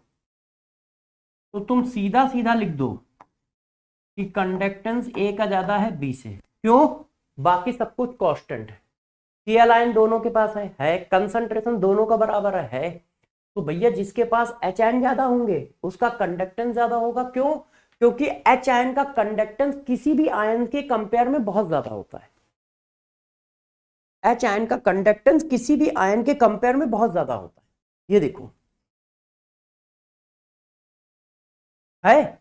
तो तुम सीधा सीधा लिख दो कि कंडक्टेंस ए का ज्यादा है बी से। क्यों? बाकी सब कुछ कांस्टेंट है, Cl आयन दोनों के पास है कंसंट्रेशन दोनों का बराबर है। तो भैया जिसके पास H आयन ज्यादा होंगे उसका कंडक्टेंस ज्यादा होगा। क्यों? क्योंकि H आयन का कंडक्टेंस किसी भी आयन के कंपेयर में बहुत ज्यादा होता है। H आयन का कंडक्टेंस किसी भी आयन के कंपेयर में बहुत ज्यादा होता है। ये देखो है,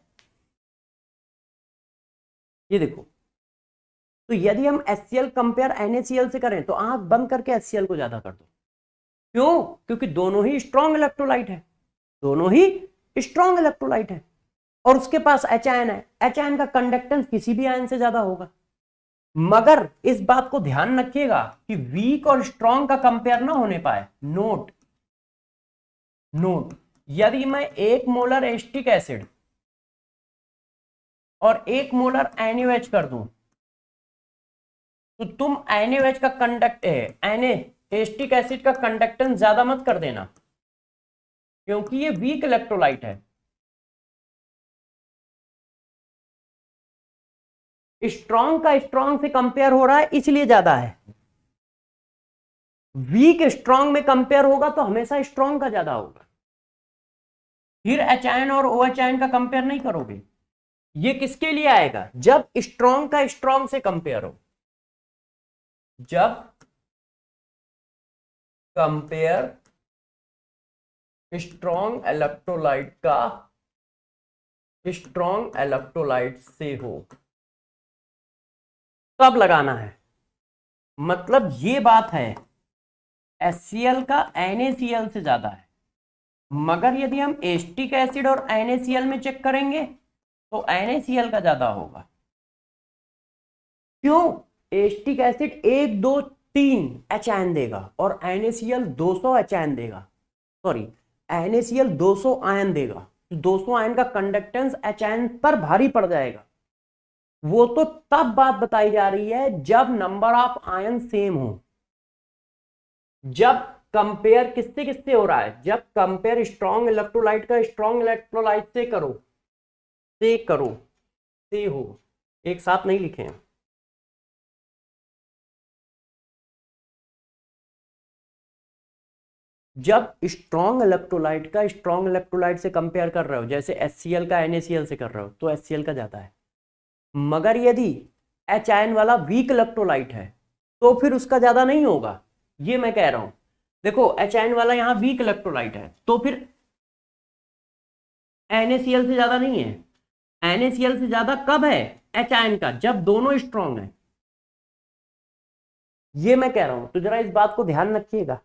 ये देखो। तो यदि हम HCl कंपेयर NaCl से करें तो आंख बंद करके HCl को ज्यादा कर दो। क्यों? क्योंकि दोनों ही स्ट्रॉन्ग इलेक्ट्रोलाइट है, दोनों ही स्ट्रॉन्ग इलेक्ट्रोलाइट है और उसके पास H आयन है। H आयन का कंडक्टेंस किसी भी आयन से ज्यादा होगा। मगर इस बात को ध्यान रखिएगा कि वीक और स्ट्रॉन्ग का कंपेयर ना होने पाए। नोट नोट, यदि मैं 1 मोलर एस्टिक एसिड और 1 मोलर NaOH कर दूं तो तुम NaOH का कंडक्ट एस्टिक एसिड का कंडक्टेंस ज्यादा मत कर देना, क्योंकि ये वीक इलेक्ट्रोलाइट है। स्ट्रॉन्ग का स्ट्रॉन्ग से कंपेयर हो रहा है इसलिए ज्यादा है। वीक स्ट्रॉन्ग में कंपेयर होगा तो हमेशा स्ट्रॉन्ग का ज्यादा होगा। फिर H आयन और OH आयन का कंपेयर नहीं करोगे। ये किसके लिए आएगा? जब स्ट्रॉन्ग का स्ट्रॉन्ग से कंपेयर हो, जब कंपेयर स्ट्रॉन्ग इलेक्ट्रोलाइट का स्ट्रॉन्ग इलेक्ट्रोलाइट से हो तब लगाना है। मतलब ये बात है HCl का NaCl से ज्यादा है। मगर यदि हम एस्टिक एसिड और NaCl में चेक करेंगे तो NaCl का ज्यादा होगा। क्यों? एस्टिक एसिड 1 2 3 H आयन देगा और NaCl 200 H आयन देगा, सॉरी NaCl 200 आयन देगा। तो 200 आयन का कंडक्टेंस एच आयन पर भारी पड़ जाएगा। वो तो तब बात बताई जा रही है जब नंबर ऑफ आयन सेम हो। जब कंपेयर किससे किससे हो रहा है, जब कंपेयर स्ट्रॉन्ग इलेक्ट्रोलाइट का स्ट्रॉन्ग इलेक्ट्रोलाइट से करो, से हो, एक साथ नहीं लिखे हैं। जब स्ट्रॉन्ग इलेक्ट्रोलाइट का स्ट्रॉन्ग इलेक्ट्रोलाइट से कंपेयर कर रहे हो, जैसे HCl का NaCl से कर रहे हो, तो HCl का ज्यादा है। मगर यदि H आयन वाला वीक इलेक्ट्रोलाइट है तो फिर उसका ज्यादा नहीं होगा, ये मैं कह रहा हूं। देखो H आयन वाला यहां वीक इलेक्ट्रोलाइट है तो फिर NaCl से ज्यादा नहीं है। NaCl से ज्यादा कब है H आयन का, जब दोनों स्ट्रॉन्ग है, ये मैं कह रहा हूं। तो जरा इस बात को ध्यान रखिएगा,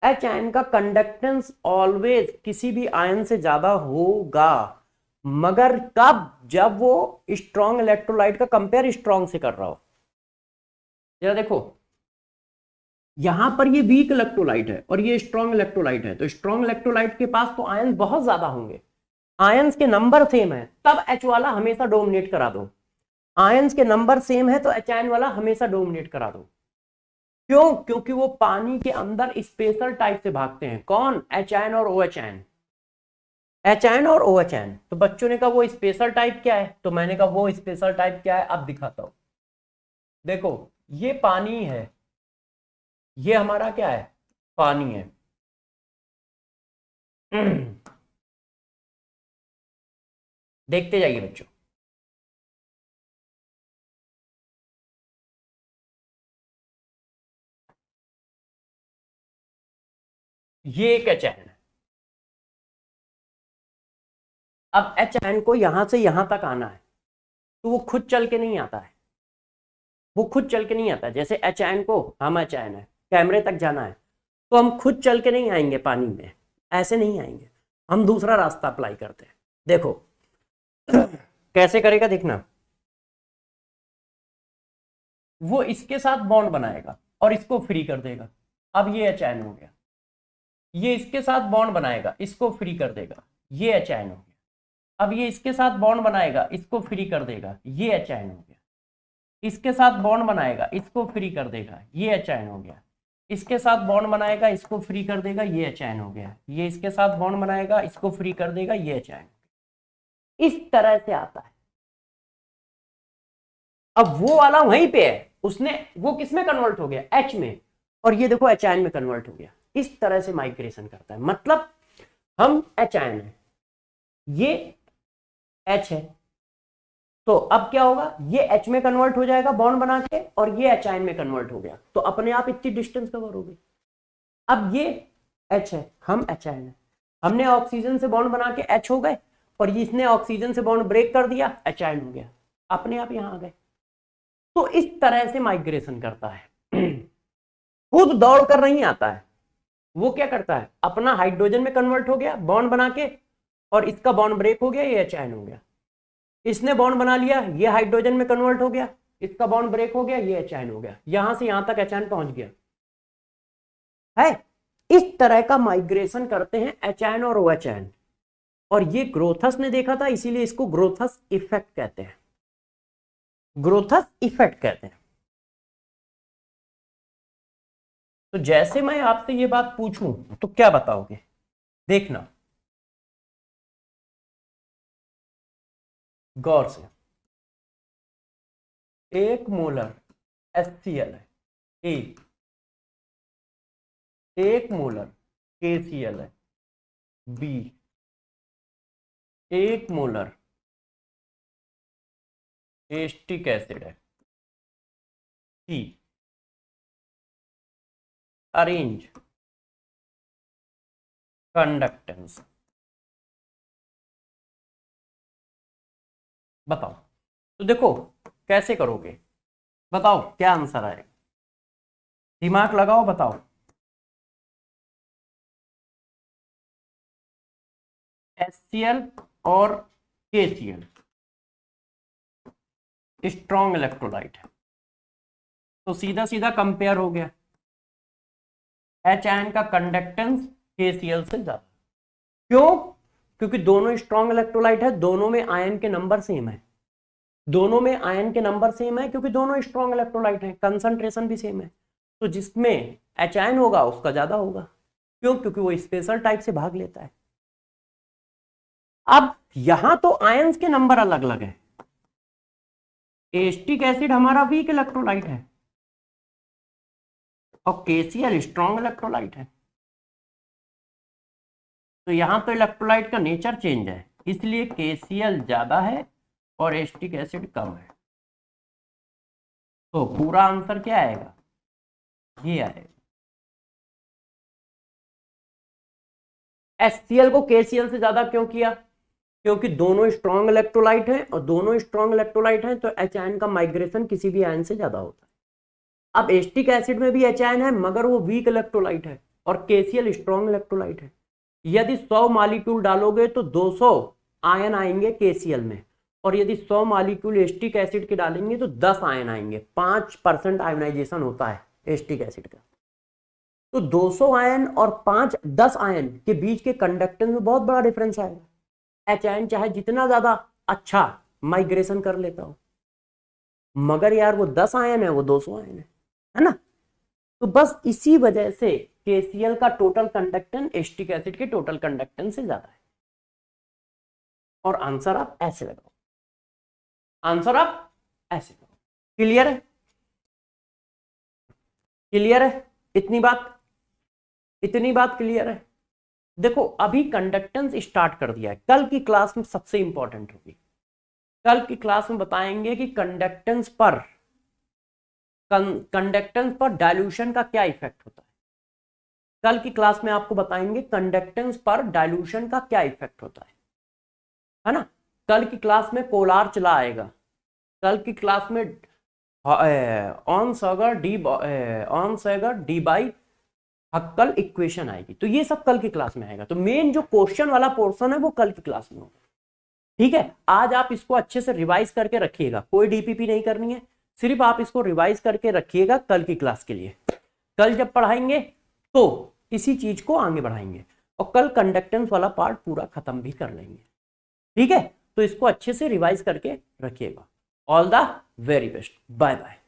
H आयन का कंडक्टेंस ऑलवेज किसी भी आयन से ज्यादा होगा, मगर कब, जब वो स्ट्रॉन्ग इलेक्ट्रोलाइट का कंपेयर स्ट्रॉन्ग से कर रहा हो। जरा देखो यहां पर ये वीक इलेक्ट्रोलाइट है और ये स्ट्रॉन्ग इलेक्ट्रोलाइट है, तो स्ट्रॉन्ग इलेक्ट्रोलाइट के पास तो आयन बहुत ज्यादा होंगे, आयंस के नंबर सेम है, तब H वाला हमेशा डोमिनेट करा दो। आयंस के नंबर सेम है तो H आयन वाला हमेशा डोमिनेट करा दो। क्यों? क्योंकि वो पानी के अंदर स्पेशल टाइप से भागते हैं। कौन? H आयन और OH आयन। H आयन और OH आयन। तो बच्चों ने कहा वो स्पेशल टाइप क्या है, तो मैंने कहा वो स्पेशल टाइप क्या है अब दिखाता हूं। देखो ये पानी है, ये हमारा क्या है, पानी है। देखते जाइए बच्चों, ये एक H आयन है। अब H आयन को यहां से यहां तक आना है तो वो खुद चल के नहीं आता है, वो खुद चल के नहीं आता। जैसे H आयन को, हम H आयन है, कैमरे तक जाना है तो हम खुद चल के नहीं आएंगे पानी में, ऐसे नहीं आएंगे, हम दूसरा रास्ता अप्लाई करते हैं। देखो कैसे करेगा देखना, वो इसके साथ बॉन्ड बनाएगा और इसको फ्री कर देगा। अब ये H आयन हो गया। ये इसके साथ बॉन्ड बनाएगा, इसको फ्री कर देगा, ये H आयन हो गया। अब ये इसके साथ बॉन्ड बनाएगा, इसको फ्री कर देगा, ये H आयन हो गया। इसके साथ बॉन्ड बनाएगा, इसको फ्री कर देगा, ये H आयन हो गया। इसके साथ बॉन्ड बनाएगा, इसको फ्री कर देगा, ये H आयन हो गया। ये इसके साथ बॉन्ड बनाएगा, इसको फ्री कर देगा, ये H आयन। इस तरह से आता है। अब वो वाला वहीं पे है, उसने वो किस में कन्वर्ट हो गया, H में, और ये देखो H आयन में कन्वर्ट हो गया। इस तरह से माइग्रेशन करता है। मतलब हम H आयन है, ये H है, तो अब क्या होगा, ये H में कन्वर्ट हो जाएगा बॉन्ड बना के, और ये H आयन में कन्वर्ट हो गया, तो अपने आप इतनी डिस्टेंस कवर हो गई। अब ये H है, हम H आयन है, हमने ऑक्सीजन से बॉन्ड बना के H हो गए, और ये इसने ऑक्सीजन से बॉन्ड ब्रेक कर दिया, H आयन हो गया, अपने आप यहां आ गए। तो इस तरह से माइग्रेशन करता है। खुद दौड़ कर नहीं आता है, वो क्या करता है, अपना हाइड्रोजन में कन्वर्ट हो गया बॉन्ड बना के, और इसका बॉन्ड ब्रेक हो गया, ये H आयन हो गया। इसने बॉन्ड बना लिया, ये हाइड्रोजन में कन्वर्ट हो गया, इसका बॉन्ड ब्रेक हो गया, ये H आयन हो गया। यहां से यहां तक H आयन पहुंच गया है। इस तरह का माइग्रेशन करते हैं H आयन और OH आयन, और ये ग्रोथस ने देखा था, इसीलिए इसको ग्रोथस इफेक्ट कहते हैं, ग्रोथस इफेक्ट कहते हैं। तो जैसे मैं आपसे ये बात पूछूं तो क्या बताओगे, देखना गौर से। 1 मोलर HCl है A, 1 मोलर KCl है B, 1 मोलर एस्टिक एसिड है C। अरेंज कंडक्टेंस, बताओ। तो देखो कैसे करोगे, बताओ क्या आंसर आएगा, दिमाग लगाओ, बताओ। HCl और KCl स्ट्रॉन्ग इलेक्ट्रोलाइट है, तो सीधा सीधा कंपेयर हो गया, H आयन का कंडक्टेंस KCl से ज्यादा। क्यों? क्योंकि दोनों स्ट्रॉन्ग इलेक्ट्रोलाइट है, दोनों में आयन के नंबर सेम है, दोनों में आयन के नंबर सेम है, क्योंकि दोनों स्ट्रॉन्ग इलेक्ट्रोलाइट है, कंसंट्रेशन भी सेम है। तो जिसमें H आयन होगा उसका ज्यादा होगा, क्यों? क्योंकि वो स्पेशल टाइप से भाग लेता है। अब यहां तो आयंस के नंबर अलग अलग है, एस्टिक एसिड हमारा वीक इलेक्ट्रोलाइट है और KCl स्ट्रॉन्ग इलेक्ट्रोलाइट है, तो यहां तो इलेक्ट्रोलाइट का नेचर चेंज है, इसलिए KCl ज्यादा है और एस्टिक एसिड कम है। तो पूरा आंसर क्या आएगा? ये आएगा। HCl को KCl से ज्यादा क्यों किया? क्योंकि दोनों स्ट्रॉन्ग इलेक्ट्रोलाइट हैं, और दोनों स्ट्रॉन्ग इलेक्ट्रोलाइट हैं तो H आयन का माइग्रेशन किसी भी आयन से ज्यादा होता है। अब एस्टिक एसिड में भी H आयन है, मगर वो वीक इलेक्ट्रोलाइट है, और KCl स्ट्रॉन्ग इलेक्ट्रोलाइट है। यदि 100 मॉलिक्यूल डालोगे तो 200 आयन आएंगे KCl में, और यदि 100 मॉलिक्यूल एस्टिक एसिड के डालेंगे तो 10 आयन आएंगे। 5% आयनाइजेशन होता है एस्टिक एसिड का। तो 200 आयन और 10 आयन के बीच के कंडक्टेंस में बहुत बड़ा डिफरेंस आएगा। H आयन चाहे जितना ज्यादा अच्छा माइग्रेशन कर लेता हो, मगर यार वो 10 आयन है, वो 200 आयन है ना। तो बस इसी वजह से KCl का टोटल कंडक्टेंस एस्टिक एसिड के टोटल कंडक्टेंस से ज्यादा है। और आंसर आप ऐसे लगाओ, आंसर आप ऐसे लगाओ। क्लियर है? क्लियर है? इतनी बात क्लियर है? देखो अभी कंडक्टेंस स्टार्ट कर दिया है, कल की क्लास में सबसे इंपॉर्टेंट होगी। कल की क्लास में बताएंगे कि कंडक्टेंस पर डाइल्यूशन का क्या इफेक्ट होता है। कल की क्लास में आपको बताएंगे कंडक्टेंस पर डाइल्यूशन का क्या इफेक्ट होता है ना। कल की क्लास में पोलार चला आएगा, कल की क्लास में on Sagar D by हक्कल equation आएगी। तो ये सब कल की क्लास में आएगा। तो मेन जो क्वेश्चन वाला पोर्शन है वो कल की क्लास में होगा। ठीक है, आज आप इसको अच्छे से रिवाइज करके रखिएगा, कोई डीपीपी नहीं करनी है, सिर्फ आप इसको रिवाइज करके रखिएगा कल की क्लास के लिए। कल जब पढ़ाएंगे तो इसी चीज को आगे बढ़ाएंगे, और कल कंडक्टेंस वाला पार्ट पूरा खत्म भी कर लेंगे। ठीक है, तो इसको अच्छे से रिवाइज करके रखिएगा। All the very best, bye bye.